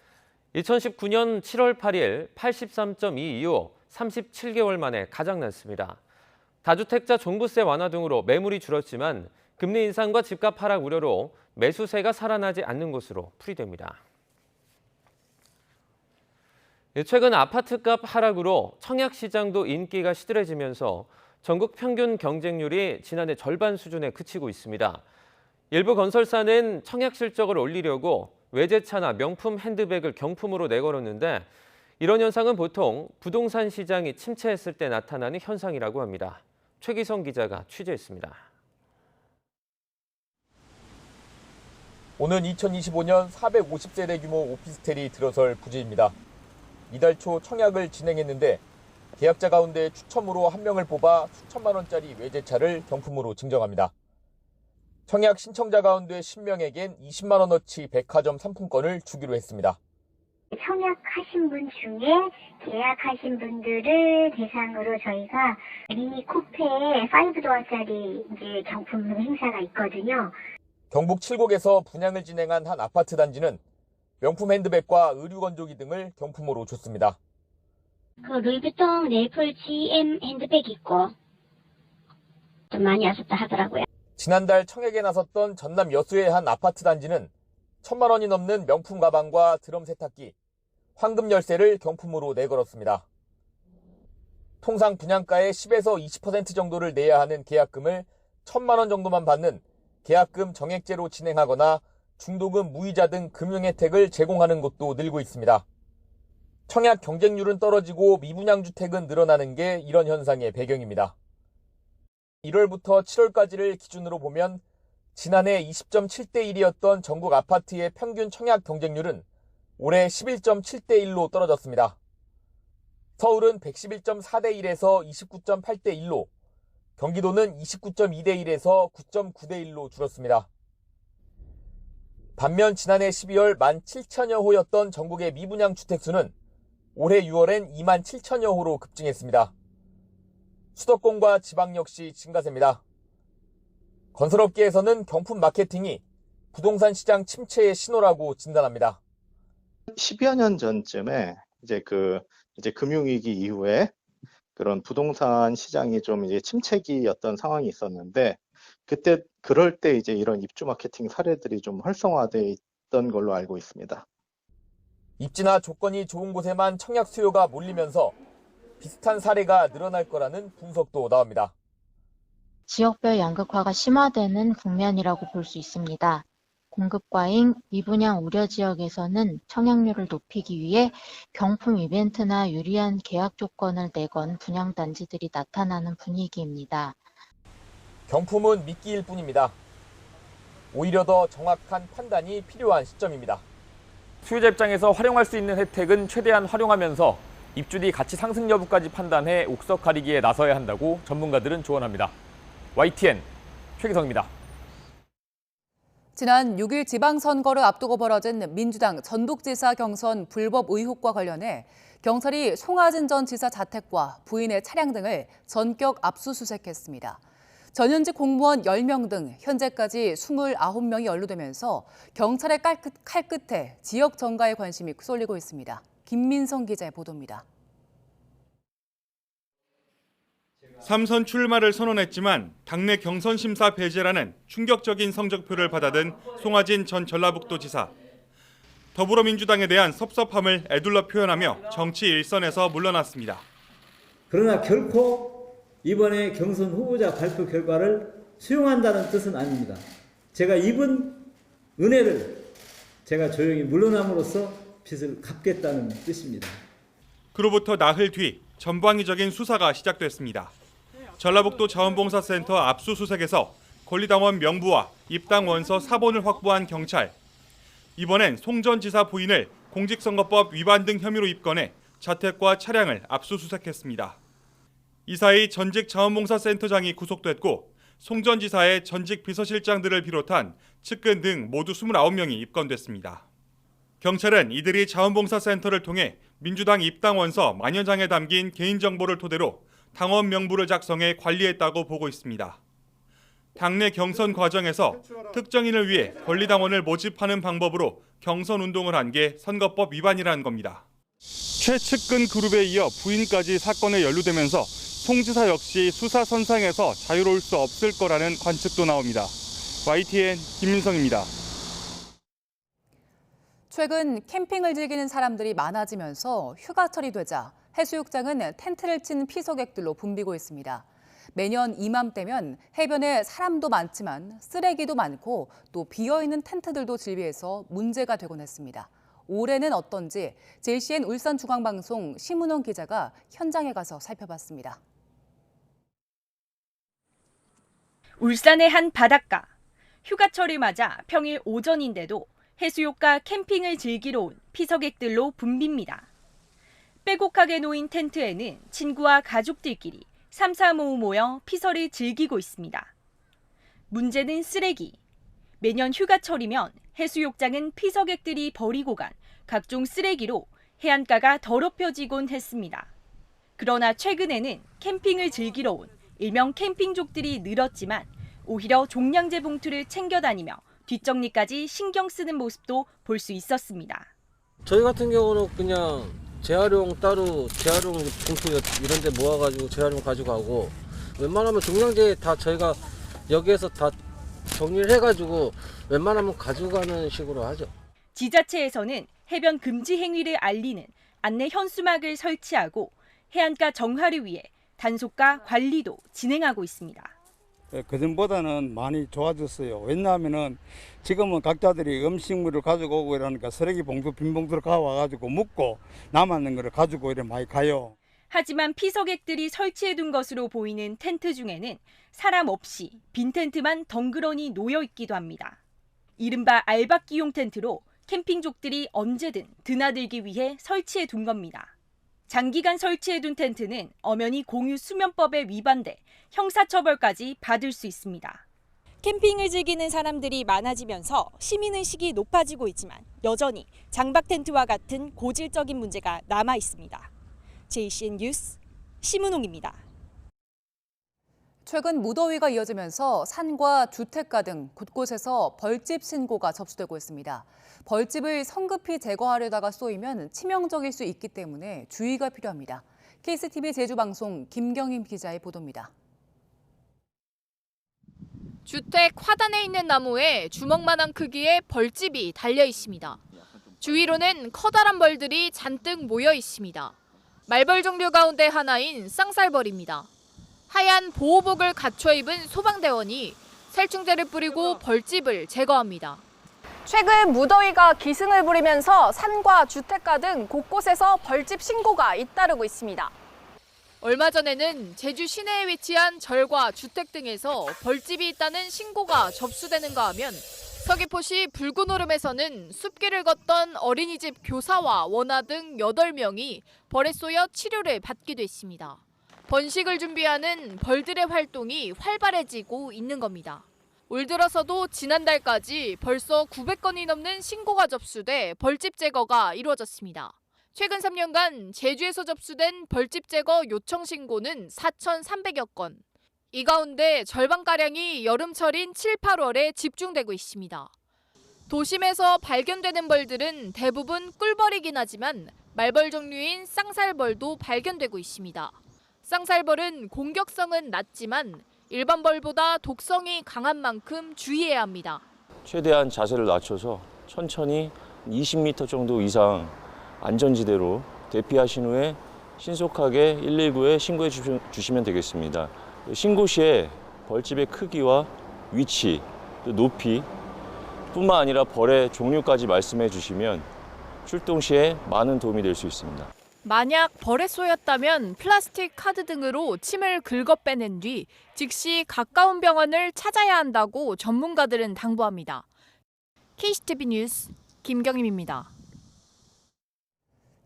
2019년 7월 8일 83.2 이후 37개월 만에 가장 낮습니다. 다주택자 종부세 완화 등으로 매물이 줄었지만 금리 인상과 집값 하락 우려로 매수세가 살아나지 않는 것으로 풀이됩니다. 최근 아파트값 하락으로 청약 시장도 인기가 시들해지면서 전국 평균 경쟁률이 지난해 절반 수준에 그치고 있습니다. 일부 건설사는 청약 실적을 올리려고 외제차나 명품 핸드백을 경품으로 내걸었는데 이런 현상은 보통 부동산 시장이 침체했을 때 나타나는 현상이라고 합니다. 최기성 기자가 취재했습니다. 오는 2025년 450세대 규모 오피스텔이 들어설 부지입니다. 이달 초 청약을 진행했는데 계약자 가운데 추첨으로 한 명을 뽑아 수천만 원짜리 외제차를 경품으로 증정합니다. 청약 신청자 가운데 10명에겐 20만 원어치 백화점 상품권을 주기로 했습니다. 청약하신 분 중에 계약하신 분들을 대상으로 저희가 미니 쿠페 5도어짜리 이제 경품 행사가 있거든요. 경북 칠곡에서 분양을 진행한 한 아파트 단지는 명품 핸드백과 의류 건조기 등을 경품으로 줬습니다. 그 루이비통 네이플 GM 핸드백 있고 좀 많이 왔었다 하더라고요. 지난달 청약에 나섰던 전남 여수의 한 아파트 단지는 1,000만 원이 넘는 명품 가방과 드럼 세탁기, 황금 열쇠를 경품으로 내걸었습니다. 통상 분양가의 10에서 20% 정도를 내야 하는 계약금을 1,000만 원 정도만 받는 계약금 정액제로 진행하거나 중도금 무이자 등 금융 혜택을 제공하는 곳도 늘고 있습니다. 청약 경쟁률은 떨어지고 미분양 주택은 늘어나는 게 이런 현상의 배경입니다. 1월부터 7월까지를 기준으로 보면 지난해 20.7대 1이었던 전국 아파트의 평균 청약 경쟁률은 올해 11.7대 1로 떨어졌습니다. 서울은 111.4대 1에서 29.8대 1로, 경기도는 29.2대 1에서 9.9대 1로 줄었습니다. 반면 지난해 12월 17,000여 호였던 전국의 미분양 주택수는 올해 6월엔 27,000여 호로 급증했습니다. 수도권과 지방 역시 증가세입니다. 건설업계에서는 경품 마케팅이 부동산 시장 침체의 신호라고 진단합니다. 10여 년 전쯤에 이제 금융위기 이후에 그런 부동산 시장이 좀 이제 침체기였던 상황이 있었는데 그럴 때 이제 이런 입주 마케팅 사례들이 좀 활성화돼 있던 걸로 알고 있습니다. 입지나 조건이 좋은 곳에만 청약 수요가 몰리면서 비슷한 사례가 늘어날 거라는 분석도 나옵니다. 지역별 양극화가 심화되는 국면이라고 볼 수 있습니다. 공급 과잉, 미분양 우려 지역에서는 청약률을 높이기 위해 경품 이벤트나 유리한 계약 조건을 내건 분양단지들이 나타나는 분위기입니다. 경품은 미끼일 뿐입니다. 오히려 더 정확한 판단이 필요한 시점입니다. 수요자 입장에서 활용할 수 있는 혜택은 최대한 활용하면서 입주 뒤 가치 상승 여부까지 판단해 옥석 가리기에 나서야 한다고 전문가들은 조언합니다. YTN 최기성입니다. 지난 6일 지방선거를 앞두고 벌어진 민주당 전북지사 경선 불법 의혹과 관련해 경찰이 송하진 전 지사 자택과 부인의 차량 등을 전격 압수수색했습니다. 전현직 공무원 10명 등 현재까지 29명이 연루되면서 경찰의 칼 끝에 지역 정가에 관심이 쏠리고 있습니다. 김민성 기자의 보도입니다. 3선 출마를 선언했지만 당내 경선 심사 배제라는 충격적인 성적표를 받아든 송하진 전 전라북도지사. 더불어민주당에 대한 섭섭함을 에둘러 표현하며 정치 일선에서 물러났습니다. 그러나 결코 이번에 경선 후보자 발표 결과를 수용한다는 뜻은 아닙니다. 제가 입은 은혜를 제가 조용히 물러남으로써 빚을 갚겠다는 뜻입니다. 그로부터 나흘 뒤 전방위적인 수사가 시작됐습니다. 전라북도 자원봉사센터 압수수색에서 권리당원 명부와 입당 원서 4본을 확보한 경찰. 이번엔 송 전 지사 부인을 공직선거법 위반 등 혐의로 입건해 자택과 차량을 압수수색했습니다. 이 사이 전직 자원봉사센터장이 구속됐고 송 전 지사의 전직 비서실장들을 비롯한 측근 등 모두 29명이 입건됐습니다. 경찰은 이들이 자원봉사센터를 통해 민주당 입당 원서 만여 장에 담긴 개인정보를 토대로 당원 명부를 작성해 관리했다고 보고 있습니다. 당내 경선 과정에서 특정인을 위해 권리당원을 모집하는 방법으로 경선 운동을 한 게 선거법 위반이라는 겁니다. 최측근 그룹에 이어 부인까지 사건에 연루되면서 송 지사 역시 수사 선상에서 자유로울 수 없을 거라는 관측도 나옵니다. YTN 김민성입니다. 최근 캠핑을 즐기는 사람들이 많아지면서 휴가철이 되자 해수욕장은 텐트를 친 피서객들로 붐비고 있습니다. 매년 이맘때면 해변에 사람도 많지만 쓰레기도 많고 또 비어있는 텐트들도 질비해서 문제가 되곤 했습니다. 올해는 어떤지 JCN 울산중앙방송 심은원 기자가 현장에 가서 살펴봤습니다. 울산의 한 바닷가. 휴가철을 맞아 평일 오전인데도 해수욕과 캠핑을 즐기러 온 피서객들로 붐빕니다. 빼곡하게 놓인 텐트에는 친구와 가족들끼리 삼삼오오 모여 피서를 즐기고 있습니다. 문제는 쓰레기. 매년 휴가철이면 해수욕장은 피서객들이 버리고 간 각종 쓰레기로 해안가가 더럽혀지곤 했습니다. 그러나 최근에는 캠핑을 즐기러 온 일명 캠핑족들이 늘었지만 오히려 종량제 봉투를 챙겨 다니며 뒷정리까지 신경 쓰는 모습도 볼 수 있었습니다. 저희 같은 경우는 그냥 재활용 따로 재활용 봉투 이런 데 모아가지고 재활용 가지고 웬만하면 종량제 다 저희가 여기에서 다 정리를 해가지고 웬만하면 가져가는 식으로 하죠. 지자체에서는 해변 금지 행위를 알리는 안내 현수막을 설치하고 해안가 정화를 위해 단속과 관리도 진행하고 있습니다. 그전보다는 많이 좋아졌어요. 왜냐하면은 지금은 각자들이 음식물을 가지고 오고 이러니까 쓰레기 봉투, 빈 봉투를 가와가지고 묻고 남았는 거를 가지고 이래 많이 가요. 하지만 피서객들이 설치해둔 것으로 보이는 텐트 중에는 사람 없이 빈 텐트만 덩그러니 놓여 있기도 합니다. 이른바 알박기용 텐트로 캠핑족들이 언제든 드나들기 위해 설치해둔 겁니다. 장기간 설치해둔 텐트는 엄연히 공유 수면법에 위반돼 형사처벌까지 받을 수 있습니다. 캠핑을 즐기는 사람들이 많아지면서 시민의식이 높아지고 있지만 여전히 장박 텐트와 같은 고질적인 문제가 남아 있습니다. JCN 뉴스 심은홍입니다. 최근 무더위가 이어지면서 산과 주택가 등 곳곳에서 벌집 신고가 접수되고 있습니다. 벌집을 성급히 제거하려다가 쏘이면 치명적일 수 있기 때문에 주의가 필요합니다. KCTV 제주방송 김경임 기자의 보도입니다. 주택 화단에 있는 나무에 주먹만한 크기의 벌집이 달려 있습니다. 주위로는 커다란 벌들이 잔뜩 모여 있습니다. 말벌 종류 가운데 하나인 쌍살벌입니다. 하얀 보호복을 갖춰 입은 소방대원이 살충제를 뿌리고 벌집을 제거합니다. 최근 무더위가 기승을 부리면서 산과 주택가 등 곳곳에서 벌집 신고가 잇따르고 있습니다. 얼마 전에는 제주 시내에 위치한 절과 주택 등에서 벌집이 있다는 신고가 접수되는가 하면 서귀포시 붉은오름에서는 숲길을 걷던 어린이집 교사와 원아 등 8명이 벌에 쏘여 치료를 받기도 했습니다. 번식을 준비하는 벌들의 활동이 활발해지고 있는 겁니다. 올 들어서도 지난달까지 벌써 900건이 넘는 신고가 접수돼 벌집 제거가 이루어졌습니다. 최근 3년간 제주에서 접수된 벌집 제거 요청 신고는 4,300여 건. 이 가운데 절반가량이 여름철인 7, 8월에 집중되고 있습니다. 도심에서 발견되는 벌들은 대부분 꿀벌이긴 하지만 말벌 종류인 쌍살벌도 발견되고 있습니다. 쌍살벌은 공격성은 낮지만 일반 벌보다 독성이 강한 만큼 주의해야 합니다. 최대한 자세를 낮춰서 천천히 20m 정도 이상 안전지대로 대피하신 후에 신속하게 119에 신고해 주시면 되겠습니다. 신고 시에 벌집의 크기와 위치, 또 높이 뿐만 아니라 벌의 종류까지 말씀해 주시면 출동 시에 많은 도움이 될 수 있습니다. 만약 벌에 쏘였다면 플라스틱 카드 등으로 침을 긁어 빼낸 뒤 즉시 가까운 병원을 찾아야 한다고 전문가들은 당부합니다. KCTV 뉴스 김경임입니다.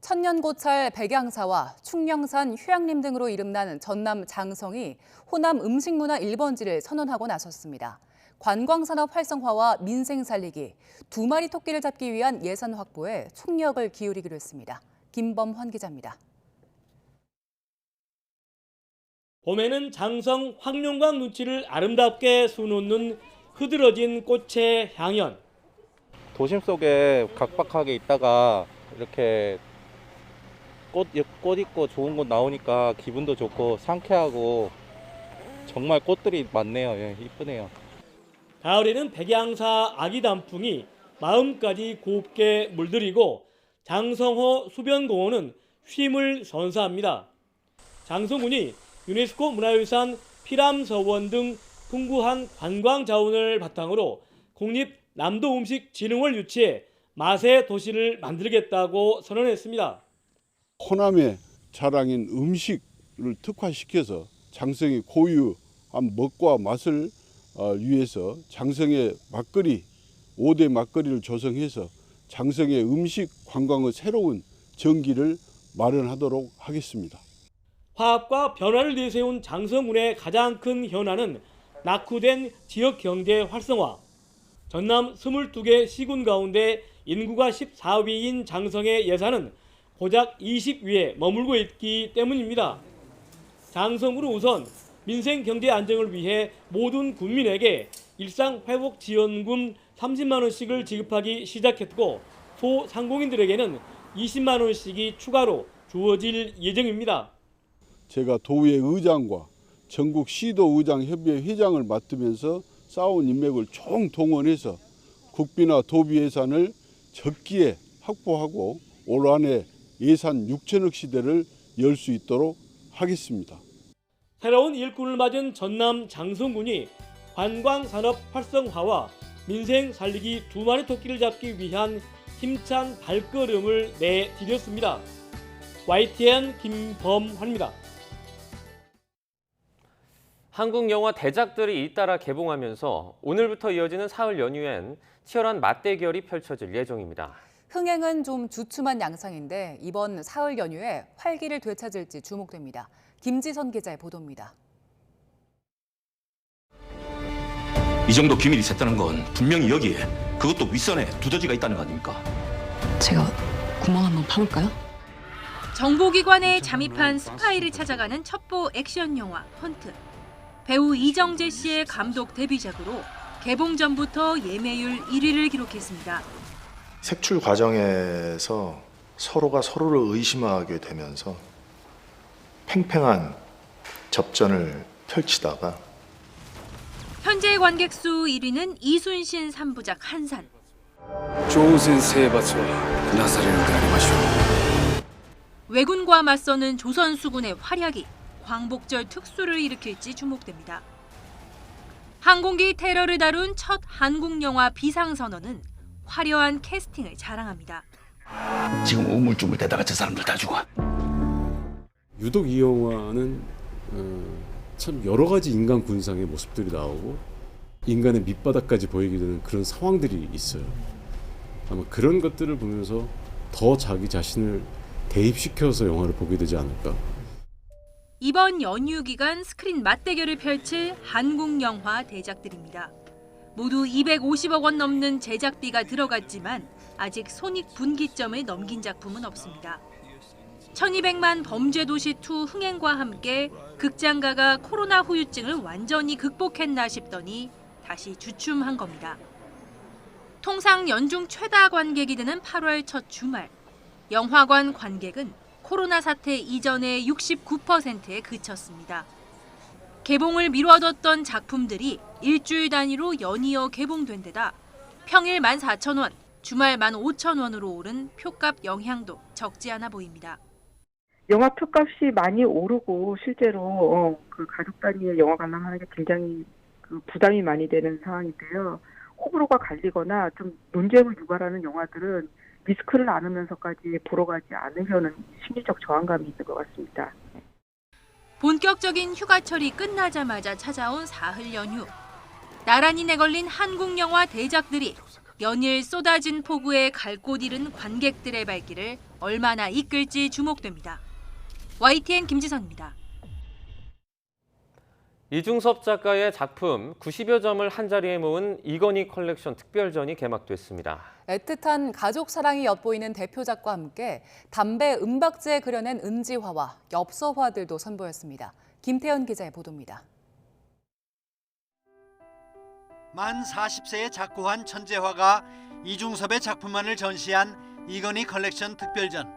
천년고찰 백양사와 충령산 휴양림 등으로 이름난 전남 장성이 호남 음식문화 1번지를 선언하고 나섰습니다. 관광산업 활성화와 민생 살리기, 2마리 토끼를 잡기 위한 예산 확보에 총력을 기울이기로 했습니다. 김범환 기자입니다. 봄에는 장성 황룡강 눈치를 아름답게 수놓는 흐드러진 꽃의 향연. 도심 속에 각박하게 있다가 이렇게 꽃 있고 좋은 곳 나오니까 기분도 좋고 상쾌하고 정말 꽃들이 많네요. 예, 이쁘네요. 가을에는 백양사 아기 단풍이 마음까지 곱게 물들이고 장성호 수변공원은 쉼을 선사합니다. 장성군이 유네스코 문화유산 피람서원 등 풍부한 관광 자원을 바탕으로 국립 남도음식진흥원을 유치해 맛의 도시를 만들겠다고 선언했습니다. 호남의 자랑인 음식을 특화시켜서 장성의 고유한 먹과 맛을 위해서 장성의 막걸리 5대 막걸리를 조성해서 장성의 음식 관광의 새로운 전기를 마련하도록 하겠습니다. 화합과 변화를 내세운 장성군의 가장 큰 현안은 낙후된 지역 경제 활성화. 전남 22개 시군 가운데 인구가 14위인 장성의 예산은 고작 20위에 머물고 있기 때문입니다. 장성군은 우선 민생 경제 안정을 위해 모든 국민에게 일상회복지원금 30만 원씩을 지급하기 시작했고 소상공인들에게는 20만 원씩이 추가로 주어질 예정입니다. 제가 도의회 의장과 전국 시도의장협의회 회장을 맡으면서 쌓아온 인맥을 총동원해서 국비나 도비 예산을 적기에 확보하고 올 한해 예산 6천억 시대를 열 수 있도록 하겠습니다. 새로운 일꾼을 맞은 전남 장성군이 관광산업 활성화와 민생 살리기 두 마리 토끼를 잡기 위한 힘찬 발걸음을 내디뎠습니다. YTN 김범환입니다. 한국 영화 대작들이 잇따라 개봉하면서 오늘부터 이어지는 사흘 연휴엔 치열한 맞대결이 펼쳐질 예정입니다. 흥행은 좀 주춤한 양상인데 이번 사흘 연휴에 활기를 되찾을지 주목됩니다. 김지선 기자의 보도입니다. 이 정도 기밀이 샜다는 건 분명히 여기에 그것도 윗선에 두더지가 있다는 거 아닙니까? 제가 구멍 한번 파볼까요? 정보기관에 잠입한 스파이를 찾아가는 첩보 액션 영화 헌트. 배우 이정재 씨의 감독 데뷔작으로 개봉 전부터 예매율 1위를 기록했습니다. 색출 과정에서 서로가 서로를 의심하게 되면서 팽팽한 접전을 펼치다가 현재 관객 수 1위는 이순신 3부작 한산. 좋은先生罰はなされるでありましょう. 왜군과 맞서는 조선 수군의 활약이 광복절 특수를 일으킬지 주목됩니다. 항공기 테러를 다룬 첫 한국 영화 비상선언은 화려한 캐스팅을 자랑합니다. 지금 우물쭈물대다가 저 사람들 다 죽어. 유독 이 영화는 참 여러 가지 인간 군상의 모습들이 나오고 인간의 밑바닥까지 보이게 되는 그런 상황들이 있어요. 아마 그런 것들을 보면서 더 자기 자신을 대입시켜서 영화를 보게 되지 않을까. 이번 연휴 기간 스크린 맞대결을 펼칠 한국 영화 대작들입니다. 모두 250억 원 넘는 제작비가 들어갔지만 아직 손익분기점을 넘긴 작품은 없습니다. 1200만 범죄도시2 흥행과 함께 극장가가 코로나 후유증을 완전히 극복했나 싶더니 다시 주춤한 겁니다. 통상 연중 최다 관객이 드는 8월 첫 주말. 영화관 관객은 코로나 사태 이전의 69%에 그쳤습니다. 개봉을 미뤄뒀던 작품들이 일주일 단위로 연이어 개봉된 데다 평일 14,000원, 주말 15,000원으로 오른 표값 영향도 적지 않아 보입니다. 영화 표값이 많이 오르고 실제로 그 가족 단위의 영화 관람하는 게 굉장히 그 부담이 많이 되는 상황인데요. 호불호가 갈리거나 좀 논쟁을 유발하는 영화들은 리스크를 안으면서까지 보러 가지 않으려는 심리적 저항감이 있는 것 같습니다. 본격적인 휴가철이 끝나자마자 찾아온 사흘 연휴. 나란히 내걸린 한국 영화 대작들이 연일 쏟아진 폭우에 갈 곳 잃은 관객들의 발길을 얼마나 이끌지 주목됩니다. YTN 김지선입니다. 이중섭 작가의 작품 90여 점을 한자리에 모은 이건희 컬렉션 특별전이 개막됐습니다. 애틋한 가족 사랑이 엿보이는 대표작과 함께 담배 은박지에 그려낸 은지화와 엽서화들도 선보였습니다. 김태현 기자의 보도입니다. 만 40세에 작고한 천재화가 이중섭의 작품만을 전시한 이건희 컬렉션 특별전.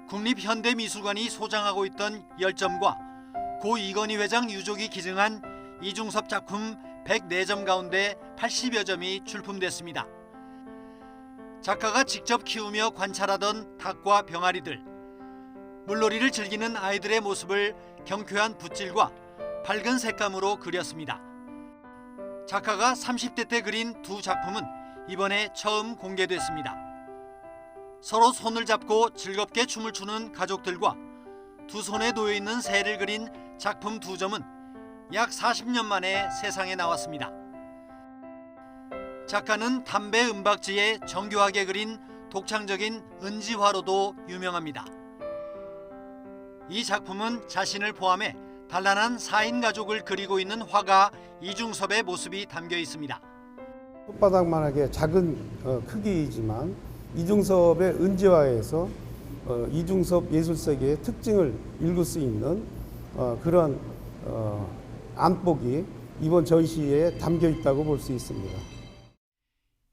국립현대미술관이 소장하고 있던 10점과 고 이건희 회장 유족이 기증한 이중섭 작품 104점 가운데 80여 점이 출품됐습니다. 작가가 직접 키우며 관찰하던 닭과 병아리들, 물놀이를 즐기는 아이들의 모습을 경쾌한 붓질과 밝은 색감으로 그렸습니다. 작가가 30대 때 그린 두 작품은 이번에 처음 공개됐습니다. 서로 손을 잡고 즐겁게 춤을 추는 가족들과 두 손에 놓여있는 새를 그린 작품 두 점은 약 40년 만에 세상에 나왔습니다. 작가는 담배 은박지에 정교하게 그린 독창적인 은지화로도 유명합니다. 이 작품은 자신을 포함해 단란한 4인 가족을 그리고 있는 화가 이중섭의 모습이 담겨 있습니다. 손바닥만하게 작은 크기이지만 이중섭의 은지화에서 이중섭 예술세계의 특징을 읽을 수 있는 그런 안복이 이번 전시에 담겨 있다고 볼 수 있습니다.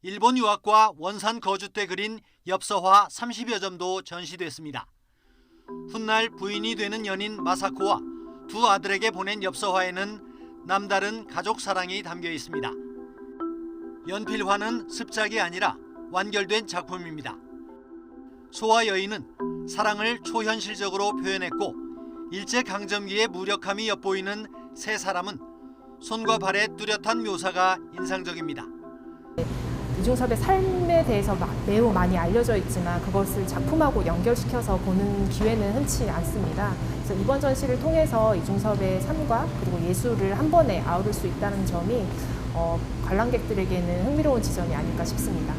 일본 유학과 원산 거주 때 그린 엽서화 30여 점도 전시됐습니다. 훗날 부인이 되는 연인 마사코와 두 아들에게 보낸 엽서화에는 남다른 가족 사랑이 담겨 있습니다. 연필화는 습작이 아니라 완결된 작품입니다. 소와 여인은 사랑을 초현실적으로 표현했고 일제강점기의 무력함이 엿보이는 세 사람은 손과 발의 뚜렷한 묘사가 인상적입니다. 이중섭의 삶에 대해서 매우 많이 알려져 있지만 그것을 작품하고 연결시켜서 보는 기회는 흔치 않습니다. 그래서 이번 전시를 통해서 이중섭의 삶과 그리고 예술을 한 번에 아우를 수 있다는 점이 관람객들에게는 흥미로운 지점이 아닐까 싶습니다.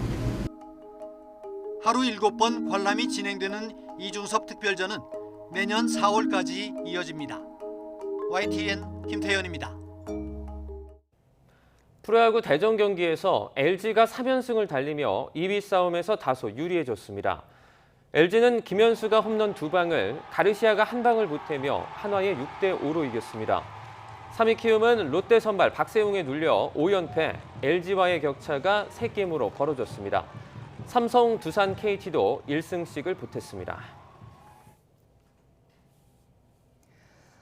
하루 7번 관람이 진행되는 이중섭 특별전은 내년 4월까지 이어집니다. YTN 김태현입니다. 프로야구 대전 경기에서 LG가 3연승을 달리며 2위 싸움에서 다소 유리해졌습니다. LG는 김현수가 홈런 2방을, 가르시아가 1방을 보태며 한화에 6대5로 이겼습니다. 3위 키움은 롯데 선발 박세웅에 눌려 5연패, LG와의 격차가 3게임으로 벌어졌습니다. 삼성, 두산, KT도 1승씩을 보탰습니다.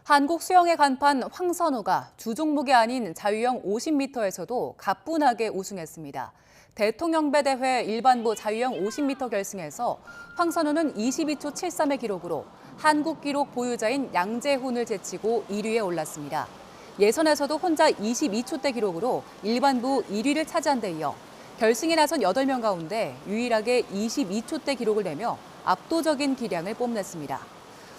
한국 수영의 간판 황선우가 주 종목이 아닌 자유형 50m에서도 가뿐하게 우승했습니다. 대통령배 대회 일반부 자유형 50m 결승에서 황선우는 22초 73의 기록으로 한국 기록 보유자인 양재훈을 제치고 1위에 올랐습니다. 예선에서도 혼자 22초대 기록으로 일반부 1위를 차지한 데 이어 결승에 나선 8명 가운데 유일하게 22초대 기록을 내며 압도적인 기량을 뽐냈습니다.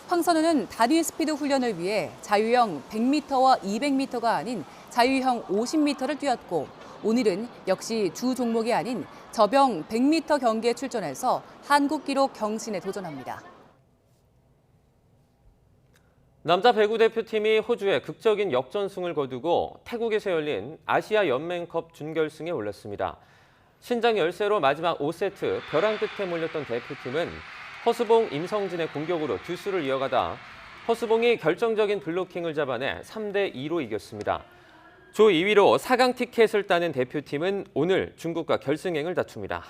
황선우는 다리 스피드 훈련을 위해 자유형 100m와 200m가 아닌 자유형 50m를 뛰었고 오늘은 역시 주 종목이 아닌 저병 100m 경기에 출전해서 한국 기록 경신에 도전합니다. 남자 배구 대표팀이 호주에 극적인 역전승을 거두고 태국에서 열린 아시아 연맹컵 준결승에 올랐습니다. 신장 열세로 마지막 5세트 벼랑 끝에 몰렸던 대표팀은 허수봉, 임성진의 공격으로 듀스를 이어가다 허수봉이 결정적인 블로킹을 잡아내 3대2로 이겼습니다. 조 2위로 4강 티켓을 따낸 대표팀은 오늘 중국과 결승행을 다툽니다.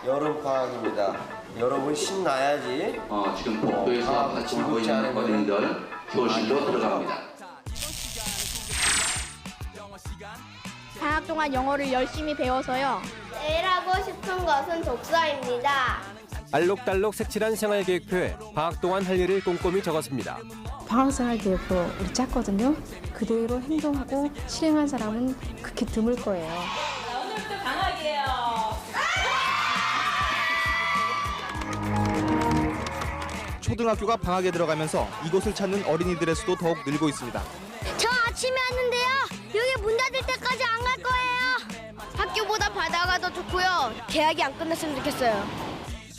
여름방학입니다. 여러분 신나야지. 지금 복도에서 받침하고 있는 어린이들 교실로 들어갑니다. 방학 동안 영어를 열심히 배워서요. 제일 하고 싶은 것은 독서입니다. 알록달록 색칠한 생활계획표에 방학 동안 할 일을 꼼꼼히 적었습니다. 방학생활계획표 우리 짰거든요. 그대로 행동하고 실행한 사람은 그렇게 드물 거예요. 오늘부터 방학이에요. 초등학교가 방학에 들어가면서 이곳을 찾는 어린이들의 수도 더욱 늘고 있습니다. 저 아침에 왔는데요. 여기 문 닫을 때까지 안 갈 거예요. 학교보다 바다가 더 좋고요. 개학이 안 끝났으면 좋겠어요.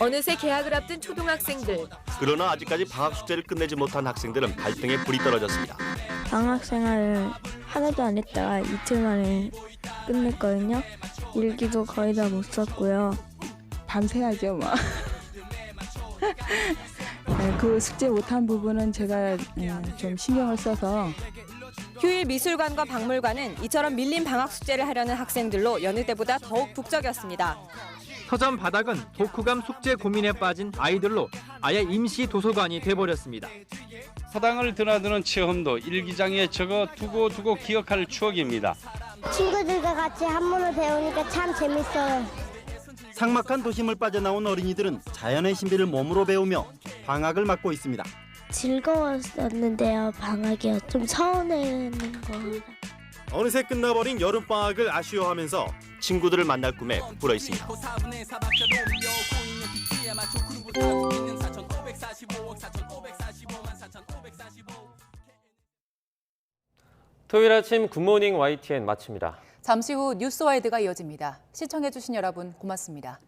어느새 개학을 앞둔 초등학생들. 그러나 아직까지 방학 숙제를 끝내지 못한 학생들은 발등에 불이 떨어졌습니다. 방학 생활을 하나도 안 했다가 이틀 만에 끝냈거든요. 일기도 거의 다 못 썼고요. 밤새야죠, 뭐. 그 숙제 못한 부분은 제가 좀 신경을 써서. 휴일 미술관과 박물관은 이처럼 밀린 방학 숙제를 하려는 학생들로 여느 때보다 더욱 북적였습니다. 서점 바닥은 독후감 숙제 고민에 빠진 아이들로 아예 임시 도서관이 돼버렸습니다. 서당을 드나드는 체험도 일기장에 적어 두고 기억할 추억입니다. 친구들과 같이 한문을 배우니까 참 재밌어요. 삭막한 도심을 빠져나온 어린이들은 자연의 신비를 몸으로 배우며 방학을 맞고 있습니다. 즐거웠었는데요. 방학이요. 좀 서운해하는 거. 어느새 끝나버린 여름방학을 아쉬워하면서 친구들을 만날 꿈에 부풀어 있습니다. 토요일 아침 굿모닝 YTN 마칩니다. 잠시 후 뉴스와이드가 이어집니다. 시청해주신 여러분 고맙습니다.